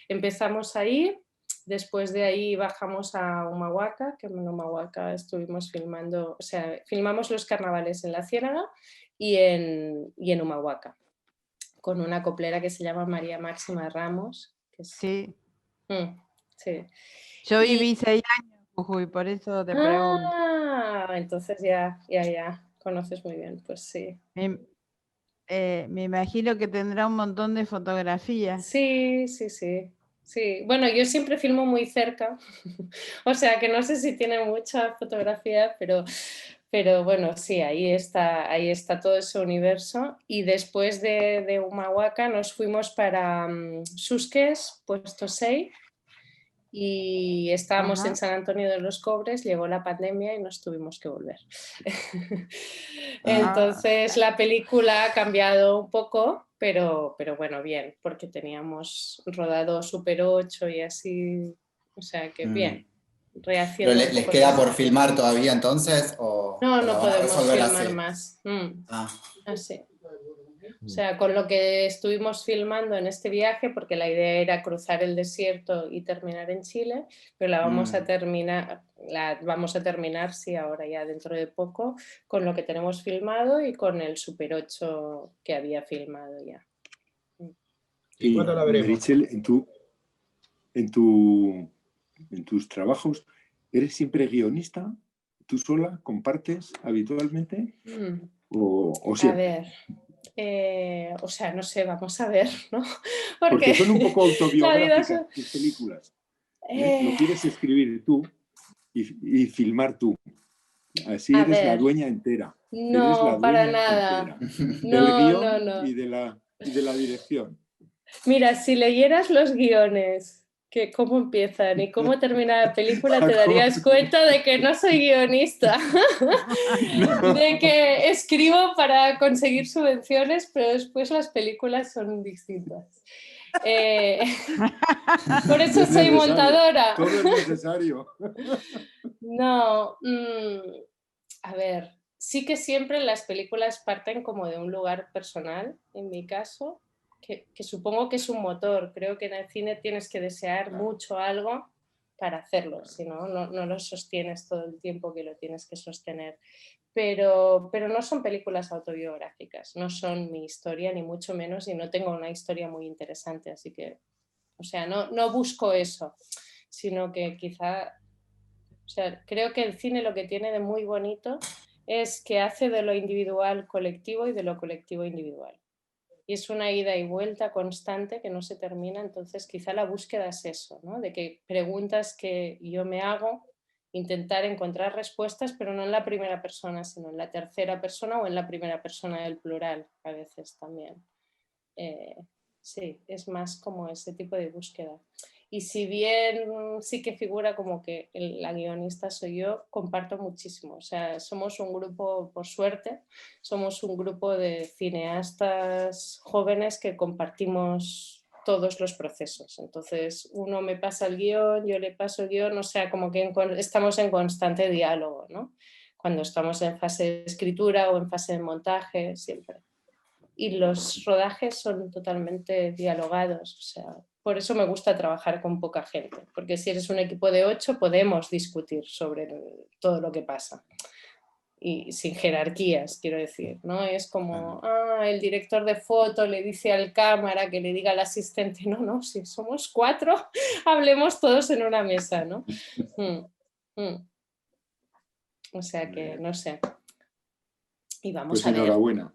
Empezamos ahí. Después de ahí bajamos a Humahuaca, que en Humahuaca estuvimos filmando, o sea, filmamos los carnavales en La Ciénaga y en Humahuaca, con una coplera que se llama María Máxima Ramos. Que es... Sí. Sí. Yo viví 6 años en Jujuy, por eso te pregunto. Entonces ya conoces muy bien, pues sí. Me imagino que tendrá un montón de fotografías. Sí. Sí, bueno, yo siempre filmo muy cerca, o sea que no sé si tiene mucha fotografía, pero bueno, sí, ahí está todo ese universo. Y después de Humahuaca nos fuimos para Susques, puesto 6, y estábamos en San Antonio de los Cobres, llegó la pandemia y nos tuvimos que volver. Entonces la película ha cambiado un poco, pero bueno, bien, porque teníamos rodado Super 8 y así, o sea que bien. ¿Pero les queda por filmar todavía entonces? ¿O no podemos filmar así? más. Así. O sea, con lo que estuvimos filmando en este viaje, porque la idea era cruzar el desierto y terminar en Chile, pero la vamos a terminar, sí, ahora ya dentro de poco, con lo que tenemos filmado y con el Super 8 que había filmado ya. ¿Y cuándo la veremos? Meritxell, en tus trabajos, ¿eres siempre guionista? ¿Tú sola compartes habitualmente? ¿O siempre? A ver, o sea, no sé, vamos a ver, ¿no? Porque son un poco autobiográficas tus películas. Lo quieres escribir tú y filmar tú. Así eres la dueña entera. No, para nada. Del guión y de la dirección. Mira, si leyeras los guiones, que cómo empiezan y cómo termina la película, te darías cuenta de que no soy guionista, de que escribo para conseguir subvenciones, pero después las películas son distintas. Por eso soy montadora. Todo es necesario. No, a ver, sí que siempre las películas parten como de un lugar personal, en mi caso, que supongo que es un motor. Creo que en el cine tienes que desear mucho algo para hacerlo, si no lo sostienes todo el tiempo que lo tienes que sostener. Pero no son películas autobiográficas, no son mi historia ni mucho menos, y no tengo una historia muy interesante, así que, o sea, no busco eso, sino que quizá, o sea, creo que el cine lo que tiene de muy bonito es que hace de lo individual colectivo y de lo colectivo individual. Y es una ida y vuelta constante que no se termina, entonces quizá la búsqueda es eso, ¿no? De que preguntas que yo me hago, intentar encontrar respuestas, pero no en la primera persona, sino en la tercera persona o en la primera persona del plural, a veces también. Sí, es más como ese tipo de búsqueda. Y si bien sí que figura como que la guionista soy yo, comparto muchísimo. O sea, somos un grupo, por suerte, somos un grupo de cineastas jóvenes que compartimos todos los procesos. Entonces, uno me pasa el guión, yo le paso el guión, o sea, como que estamos en constante diálogo, ¿no? Cuando estamos en fase de escritura o en fase de montaje, siempre. Y los rodajes son totalmente dialogados, o sea, por eso me gusta trabajar con poca gente, porque si eres un equipo de 8 podemos discutir sobre todo lo que pasa y sin jerarquías, quiero decir, ¿no? Es como, el director de foto le dice al cámara que le diga al asistente, no, si somos 4, hablemos todos en una mesa, ¿no? O sea que, no sé. Y vamos pues a ver. enhorabuena.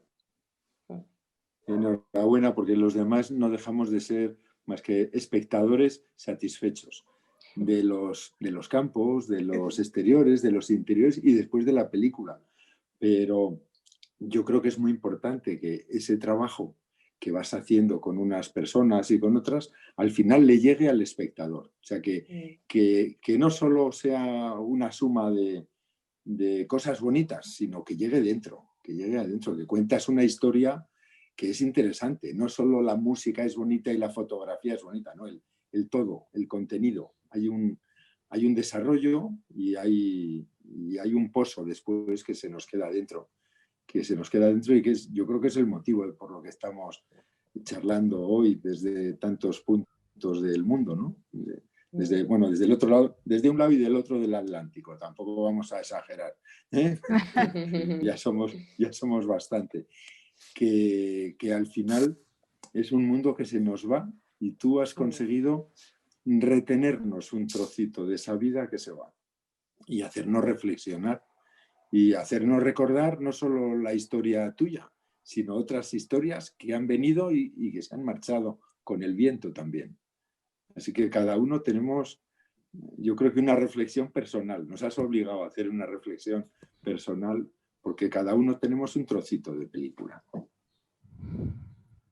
Enhorabuena, porque los demás no dejamos de ser más que espectadores satisfechos de los campos, de los exteriores, de los interiores y después de la película. Pero yo creo que es muy importante que ese trabajo que vas haciendo con unas personas y con otras, al final le llegue al espectador. O sea, que no solo sea una suma de cosas bonitas, sino que llegue dentro, que llegue adentro, que cuentas una historia que es interesante. No solo la música es bonita y la fotografía es bonita, ¿no? El todo, el contenido. Hay un desarrollo y hay un pozo después que se nos queda dentro. Y que yo creo que es el motivo por lo que estamos charlando hoy desde tantos puntos del mundo, ¿no? Desde el otro lado, desde un lado y del otro del Atlántico, tampoco vamos a exagerar, ¿eh? ya somos bastante. Que al final es un mundo que se nos va y tú has conseguido retenernos un trocito de esa vida que se va y hacernos reflexionar y hacernos recordar no solo la historia tuya, sino otras historias que han venido y que se han marchado con el viento también. Así que cada uno tenemos, yo creo que una reflexión personal. Nos has obligado a hacer una reflexión personal porque cada uno tenemos un trocito de película.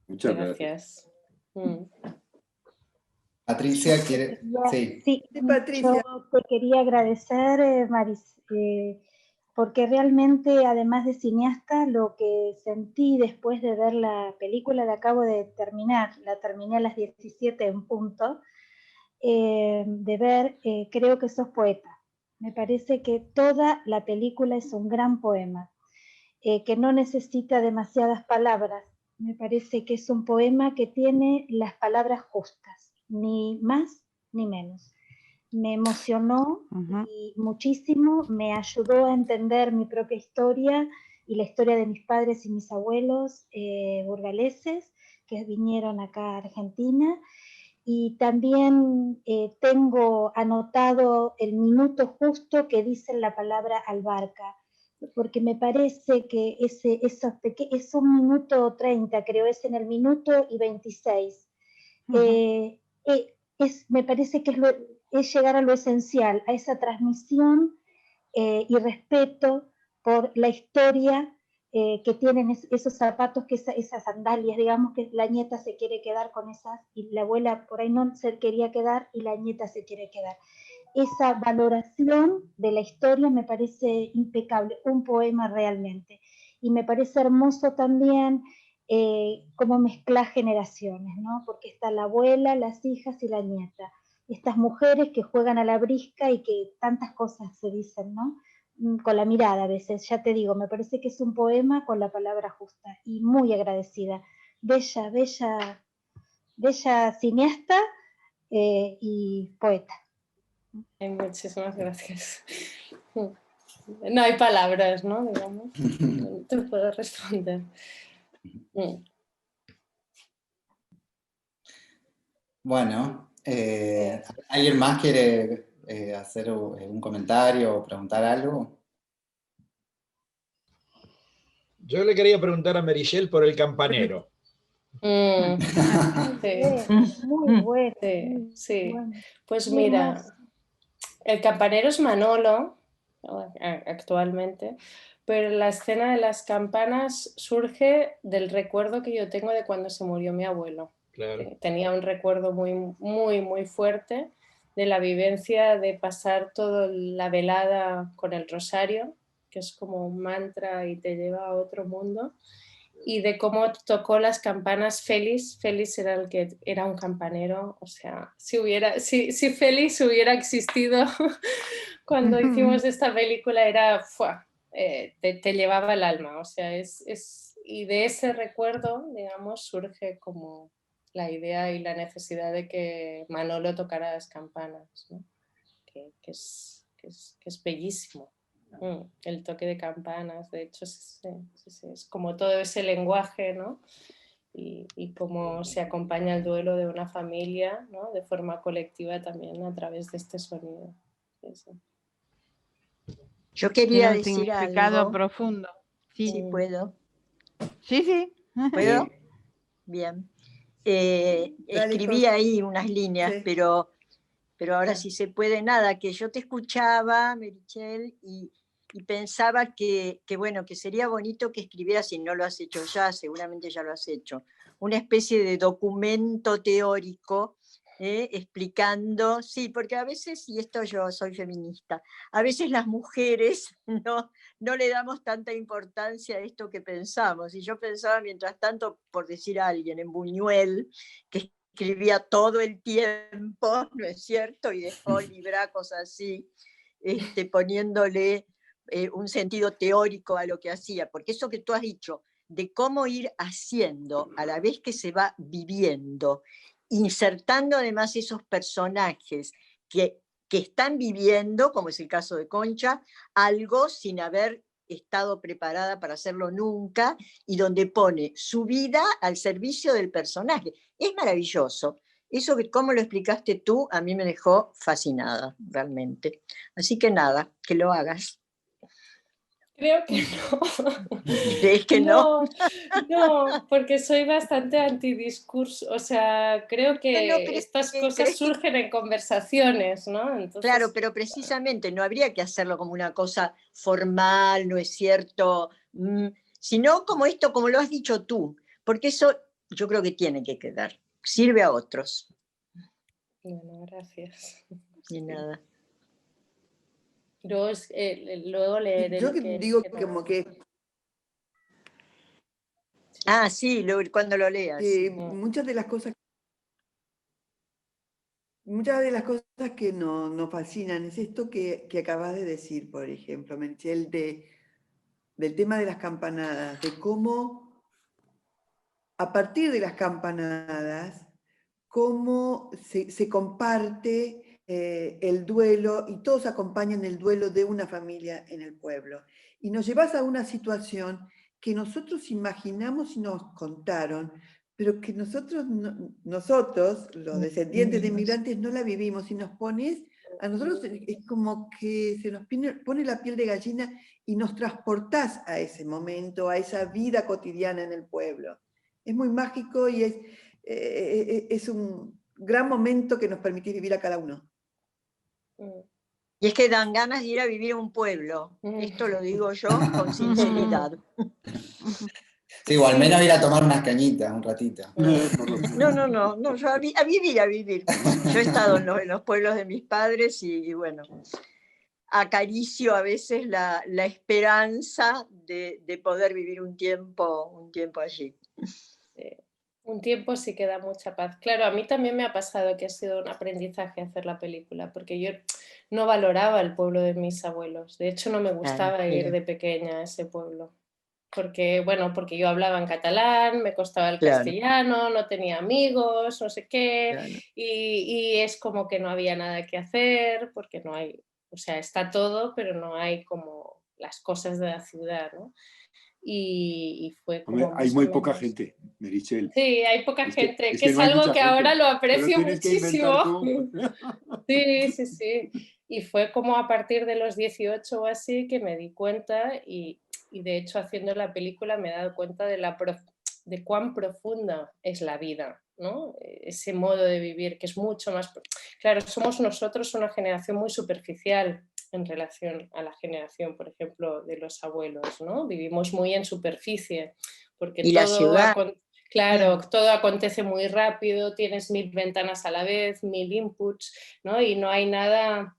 Muchas gracias. Patricia quiere... Sí, Patricia. yo te quería agradecer, Maris, porque realmente, además de cineasta, lo que sentí después de ver la película, la acabo de terminar, la terminé a las 17 en punto, de ver, creo que sos poeta. Me parece que toda la película es un gran poema, que no necesita demasiadas palabras. Me parece que es un poema que tiene las palabras justas, ni más ni menos. Me emocionó y muchísimo, me ayudó a entender mi propia historia y la historia de mis padres y mis abuelos burgaleses que vinieron acá a Argentina. Y también tengo anotado el minuto justo que dice la palabra albarca, porque me parece que es un minuto 30, creo, es en el minuto y 26. Me parece que es llegar a lo esencial, a esa transmisión y respeto por la historia que tienen esos zapatos, que esas sandalias, digamos que la nieta se quiere quedar con esas y la abuela por ahí no se quería quedar y la nieta se quiere quedar. Esa valoración de la historia me parece impecable, un poema realmente. Y me parece hermoso también cómo mezcla generaciones, ¿no? Porque está la abuela, las hijas y la nieta. Estas mujeres que juegan a la brisca y que tantas cosas se dicen, ¿no? Con la mirada a veces, ya te digo, me parece que es un poema con la palabra justa y muy agradecida. Bella, bella, bella cineasta y poeta. Muchísimas gracias. No hay palabras, ¿no? Digamos, no te puedo responder. Bueno, ¿alguien más quiere hacer un comentario o preguntar algo? Yo le quería preguntar a Meritxell por el campanero. Muy bueno. Sí. Pues mira, el campanero es Manolo, actualmente, pero la escena de las campanas surge del recuerdo que yo tengo de cuando se murió mi abuelo. Claro. Tenía un recuerdo muy, muy, muy fuerte de la vivencia de pasar toda la velada con el rosario, que es como un mantra y te lleva a otro mundo, y de cómo tocó las campanas Félix. Félix era el que era un campanero, o sea, si Félix hubiera existido cuando hicimos esta película, era te llevaba el alma, o sea, y de ese recuerdo, digamos, surge como la idea y la necesidad de que Manolo tocara las campanas, ¿no? que es bellísimo. El toque de campanas, de hecho, es como todo ese lenguaje, ¿no? Y cómo se acompaña el duelo de una familia, ¿no? De forma colectiva también a través de este sonido. Sí. Yo quería decir decir significado algo. profundo. Sí, puedo. Sí. ¿Puedo? bien. Dale, Escribí ahí unas líneas, Sí. pero ahora Ya. si se puede, nada, que yo te escuchaba, Merichel, y pensaba que, bueno, que sería bonito que escribieras, si no lo has hecho ya, seguramente ya lo has hecho, una especie de documento teórico explicando, sí, porque a veces, y esto yo soy feminista, a veces las mujeres no le damos tanta importancia a esto que pensamos. Y yo pensaba, mientras tanto, por decir a alguien, en Buñuel, que escribía todo el tiempo, ¿no es cierto? Y dejó libracos así, poniéndole un sentido teórico a lo que hacía, porque eso que tú has dicho, de cómo ir haciendo a la vez que se va viviendo, insertando además esos personajes que están viviendo, como es el caso de Concha, algo sin haber estado preparada para hacerlo nunca, y donde pone su vida al servicio del personaje. Es maravilloso. Eso que cómo lo explicaste tú, a mí me dejó fascinada, realmente. Así que nada, que lo hagas. Creo que no. ¿Crees que no? No, porque soy bastante antidiscurso. O sea, creo que estas cosas surgen en conversaciones, ¿no? Entonces, claro, pero precisamente no habría que hacerlo como una cosa formal, ¿no es cierto? Sino como esto, como lo has dicho tú, porque eso yo creo que tiene que quedar. Sirve a otros. Bueno, gracias. Y nada. Luego leeré Yo lo que que... digo como que Sí, cuando lo leas. Sí. muchas de las cosas que nos fascinan es esto que acabas de decir, por ejemplo, Menchel, del tema de las campanadas, de cómo a partir de las campanadas, cómo se comparte el duelo y todos acompañan el duelo de una familia en el pueblo. Y nos llevas a una situación que nosotros imaginamos y nos contaron, pero que nosotros, los descendientes de inmigrantes, no la vivimos. Y nos pones, a nosotros es como que se nos pone la piel de gallina y nos transportás a ese momento, a esa vida cotidiana en el pueblo. Es muy mágico y es un gran momento que nos permite vivir a cada uno. Y es que dan ganas de ir a vivir a un pueblo. Esto lo digo yo con sinceridad. Sí, o al menos ir a tomar unas cañitas un ratito. No, yo a vivir. Yo he estado en los pueblos de mis padres y bueno, acaricio a veces la esperanza de poder vivir un tiempo allí. Un tiempo sí que da mucha paz. Claro, a mí también me ha pasado que ha sido un aprendizaje hacer la película, porque yo no valoraba el pueblo de mis abuelos. De hecho, no me gustaba ir de pequeña a ese pueblo. Porque yo hablaba en catalán, me costaba el castellano, no tenía amigos, no sé qué, y es como que no había nada que hacer, porque no hay, o sea, está todo, pero no hay como las cosas de la ciudad, ¿no? Y fue como... Hombre, hay muy poca gente, Merichel. Sí, hay poca gente, que es no hay algo mucha que gente. ahora lo Te aprecio tienes que muchísimo. inventar tú. Sí. Y fue como a partir de los 18 o así que me di cuenta y de hecho haciendo la película me he dado cuenta de cuán profunda es la vida, ¿no? Ese modo de vivir que es mucho más... Claro, somos nosotros una generación muy superficial en relación a la generación, por ejemplo, de los abuelos, ¿no? Vivimos muy en superficie porque y la ciudad. Claro, todo acontece muy rápido, tienes 1000 ventanas a la vez, 1000 inputs, ¿no? Y no hay nada,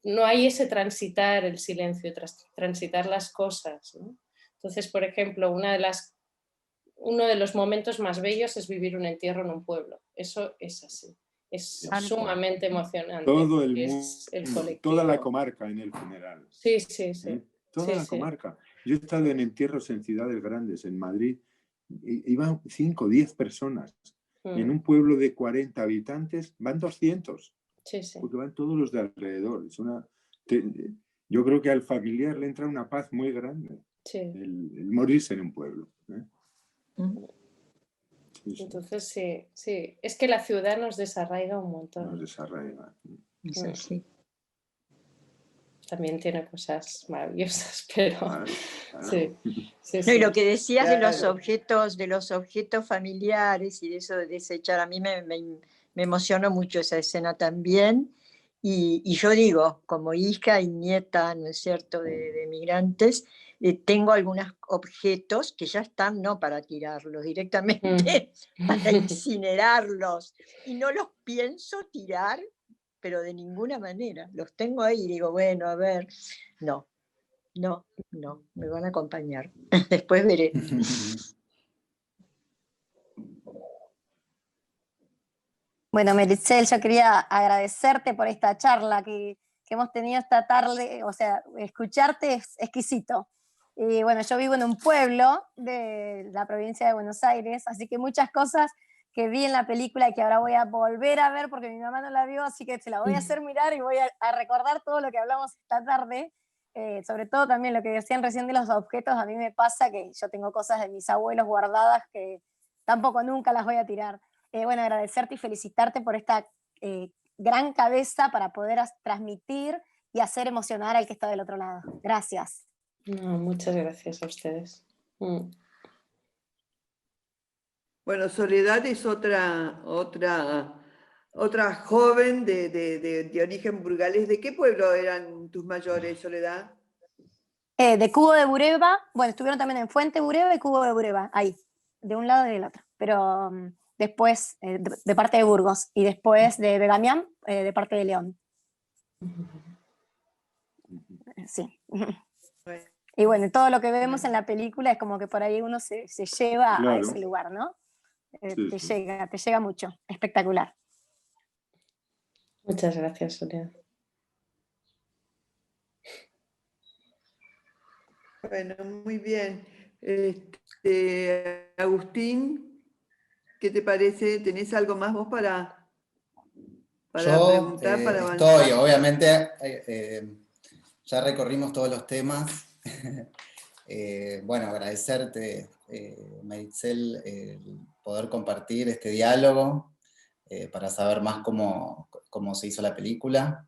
no hay ese transitar el silencio, transitar las cosas, ¿no? Entonces, por ejemplo, uno de los momentos más bellos es vivir un entierro en un pueblo. Eso es así. Es sumamente emocionante. Todo el mundo, es el colectivo. toda la comarca en el funeral. Sí. Toda la comarca. Yo he estado en entierros en ciudades grandes, en Madrid, iban 5 o 10 personas. En un pueblo de 40 habitantes van 200. Porque van todos los de alrededor. Yo creo que al familiar le entra una paz muy grande el morirse en un pueblo. Entonces sí. Es que la ciudad nos desarraiga un montón. Nos desarraiga. Es así. también tiene cosas maravillosas, pero Claro, sí, sí, No, y sí. lo que decías Claro. de los objetos familiares y de eso de desechar, a mí me emocionó mucho esa escena también. Y yo digo, como hija y nieta, ¿no es cierto?, de migrantes, tengo algunos objetos que ya están no para tirarlos, directamente para incinerarlos. Y no los pienso tirar, pero de ninguna manera. Los tengo ahí y digo, bueno, a ver, no, no, no, me van a acompañar. Después veré. Bueno, Meritxell, yo quería agradecerte por esta charla que hemos tenido esta tarde. O sea, escucharte es exquisito. Y bueno, yo vivo en un pueblo de la provincia de Buenos Aires, así que muchas cosas que vi en la película y que ahora voy a volver a ver porque mi mamá no la vio, así que se la voy a hacer mirar y voy a recordar todo lo que hablamos esta tarde. Sobre todo también lo que decían recién de los objetos. A mí me pasa que yo tengo cosas de mis abuelos guardadas que tampoco nunca las voy a tirar. Bueno, agradecerte y felicitarte por esta gran cabeza para poder transmitir y hacer emocionar al que está del otro lado. Gracias. No, muchas gracias a ustedes. Bueno, Soledad es otra joven de origen burgalés. ¿De qué pueblo eran tus mayores, Soledad? De Cubo de Bureba, bueno, estuvieron también en Fuente Bureba y Cubo de Bureba, ahí, de un lado y del otro. Pero después, de parte de Burgos, y después de Begamián, de parte de León. Sí. Bueno, Y bueno, todo lo que vemos en la película es como que por ahí uno se lleva a Claro. ese lugar, ¿no? Sí, te sí. llega mucho. Espectacular. Muchas gracias, Soledad. bueno, muy bien. Agustín, ¿qué te parece? ¿Tenés algo más vos para Yo preguntar, para avanzar? estoy, obviamente, ya recorrimos todos los temas. Bueno, agradecerte, Meritxell, el poder compartir este diálogo para saber más cómo se hizo la película.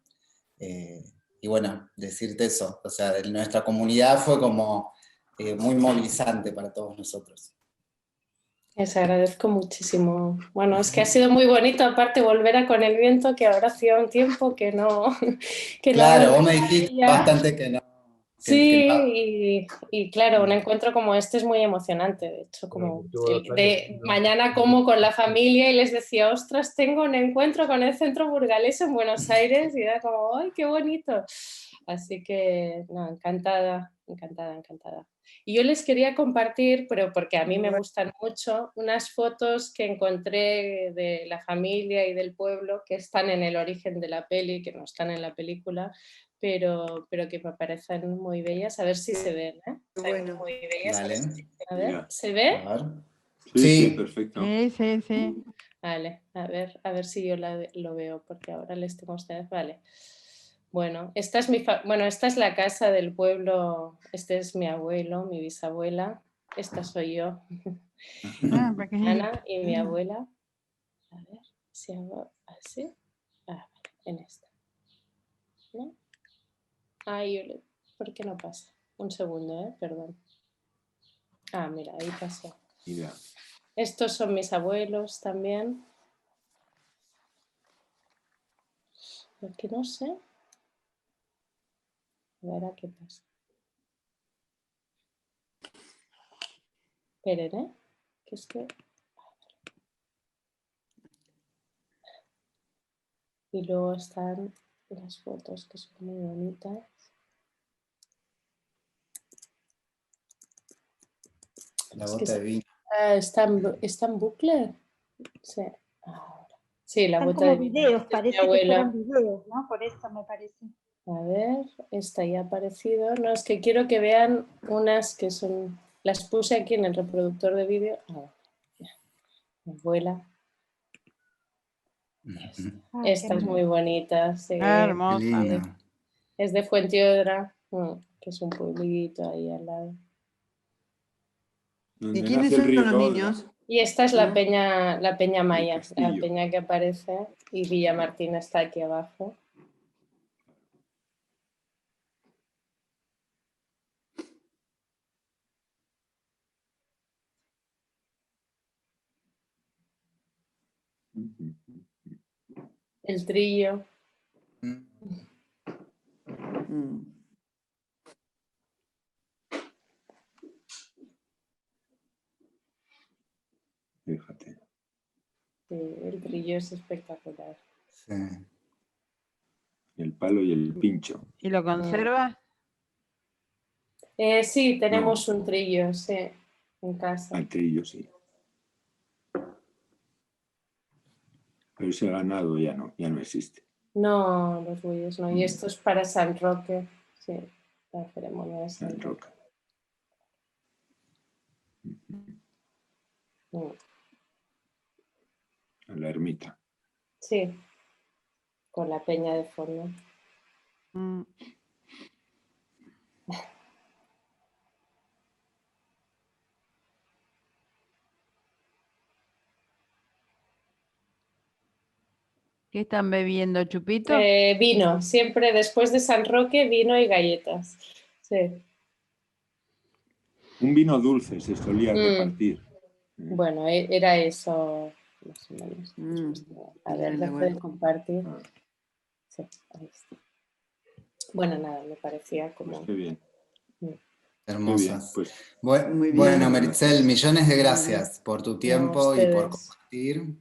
Y bueno, decirte eso, o sea, de nuestra comunidad fue como muy movilizante para todos nosotros. Les agradezco muchísimo. Bueno, es que ha sido muy bonito, aparte volver a Con el Viento, que ahora hacía un tiempo que no. Claro, no vos me dijiste bastante que no. Sí, y claro, un encuentro como este es muy emocionante. De hecho, como mañana como con la familia y les decía, ostras, tengo un encuentro con el Centro Burgalés en Buenos Aires, y era como, ¡ay, qué bonito! Así que, no, encantada, encantada, encantada. Y yo les quería compartir, pero porque a mí me gustan mucho, unas fotos que encontré de la familia y del pueblo que están en el origen de la peli, que no están en la película, pero que me parecen muy bellas. A ver si se ven, ¿eh? Bueno. Muy bellas. Dale. A ver, Mira. ¿se ve? A ver. Sí, sí, Sí. perfecto. Sí. Vale, a ver si yo lo veo, porque ahora les tengo a ustedes. Vale. Bueno, esta es la casa del pueblo. Este es mi abuelo, mi bisabuela. Esta soy yo. Ah, pequeñito. Ana y mi abuela. A ver si hago así. Ah, vale, en esta. ¿No? Ay, ¿por qué no pasa? Un segundo, perdón. Ah, mira, ahí pasó. Mira. Estos son mis abuelos también. Porque no sé. A ver a qué pasa. Esperen, que es que... Y luego están las fotos que son muy bonitas. La bota de vino. ¿Está en bucle? Sí. Ahora. Sí, la Están bota como de vino. videos, Esta es mi parece que abuela. fueran videos, ¿no? Por eso me parece. A ver, esta ya ha aparecido. No, es que quiero que vean unas que son... Las puse aquí en el reproductor de vídeo. Mi abuela. Esta es muy bonita. Sí. Hermosa. Qué linda. Es de Fuenteodra, que es un pueblito ahí al lado. Donde ¿Y quiénes nace el son río los Odra. niños? Y esta es la peña Maya, la castillo. peña que aparece, y Villamartín está aquí abajo. El trillo. Fíjate. Sí, el trillo es espectacular. Sí. El palo y el pincho. ¿Y lo conservas? Sí, tenemos un trillo, sí, en casa. Al trillo, sí. Pero ese ganado ya no existe. No, los bueyes no. Y esto es para San Roque, sí, la ceremonia de San Roque. A la ermita. Sí, con la peña de fondo. ¿Qué están bebiendo, chupito? Vino, siempre después de San Roque, vino y galletas. Sí. Un vino dulce se solía repartir. Bueno, era eso más o menos. A ver, dejo de compartir. Sí, ahí está. Bueno, nada, me parecía como... Pues qué bien. Hermosas. Pues, bueno, Meritxell, millones de gracias por tu tiempo y por compartir.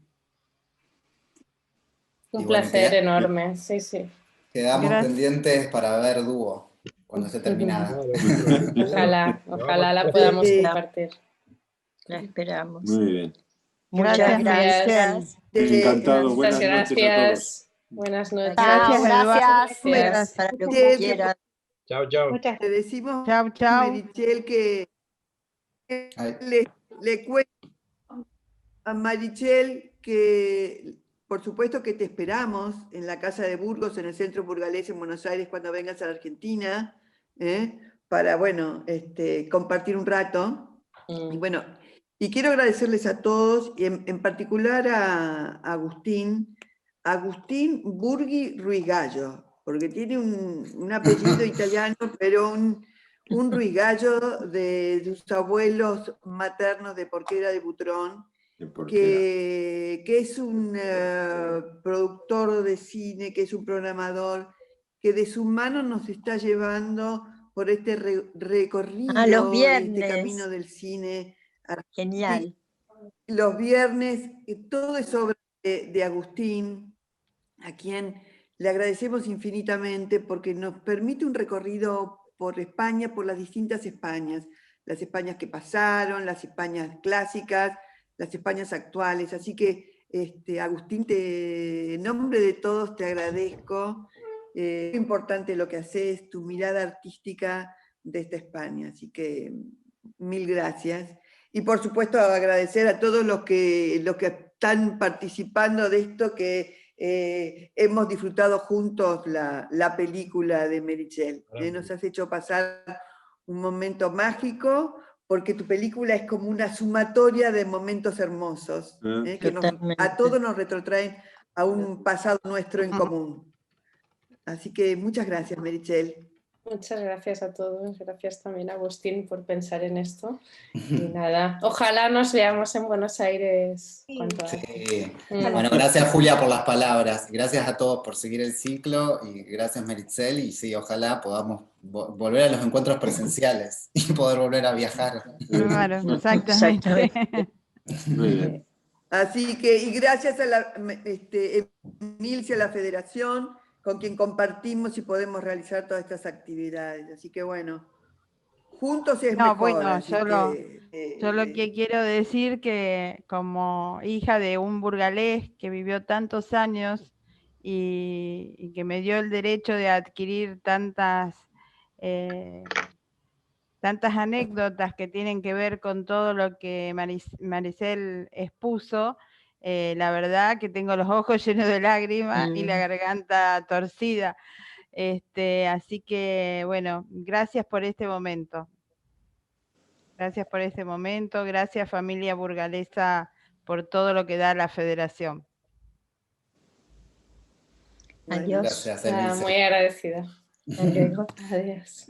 Un placer enorme, sí, sí. Quedamos pendientes para ver Dúo cuando esté terminada. Ojalá la podamos compartir. La esperamos. Muy bien. Muchas gracias. Encantado. Buenas noches a todos. Buenas noches. Gracias, Gracias. Para lo que quieras. Chao, chao. Le decimos chao. Meritxell que le cuento a Meritxell que por supuesto que te esperamos en la Casa de Burgos, en el Centro Burgalés en Buenos Aires, cuando vengas a la Argentina, para, bueno, compartir un rato. Y bueno, y quiero agradecerles a todos, y en particular a Agustín Burghi Ruiz Gallo, porque tiene un apellido italiano, pero un Ruiz Gallo de sus abuelos maternos de Porquera de Butrón, que es un productor de cine, que es un programador, que de su mano nos está llevando por este recorrido, los viernes. este camino del cine. Genial. Los viernes, todo es obra de Agustín, a quien le agradecemos infinitamente porque nos permite un recorrido por España, por las distintas Españas, las Españas que pasaron, las Españas clásicas, las Españas actuales. Así que, Agustín, en nombre de todos te agradezco. Es importante lo que haces, tu mirada artística de esta España. Así que mil gracias. Y por supuesto agradecer a todos los que están participando de esto, que hemos disfrutado juntos la película de Meritxell. Nos has hecho pasar un momento mágico, porque tu película es como una sumatoria de momentos hermosos, que a todos nos retrotraen a un pasado nuestro en común. Así que muchas gracias, Meritxell. Muchas gracias a todos, gracias también a Agustín por pensar en esto. Y nada, ojalá nos veamos en Buenos Aires cuanto antes. Sí. Bueno, gracias Julia por las palabras, gracias a todos por seguir el ciclo y gracias Meritxell, y sí, ojalá podamos volver a los encuentros presenciales y poder volver a viajar. Claro, exactamente. Muy bien. Así que, y gracias a Emilce, a la Federación, con quien compartimos y podemos realizar todas estas actividades. Así que bueno, juntos es mejor. Bueno, así yo lo que quiero decir que como hija de un burgalés que vivió tantos años y que me dio el derecho de adquirir tantas anécdotas que tienen que ver con todo lo que Meritxell expuso, la verdad que tengo los ojos llenos de lágrimas y la garganta torcida. Así que, bueno, gracias por este momento. Gracias por este momento, gracias familia burgalesa por todo lo que da la Federación. Adiós. Gracias, Emilce. Muy agradecida. Adiós. Adiós.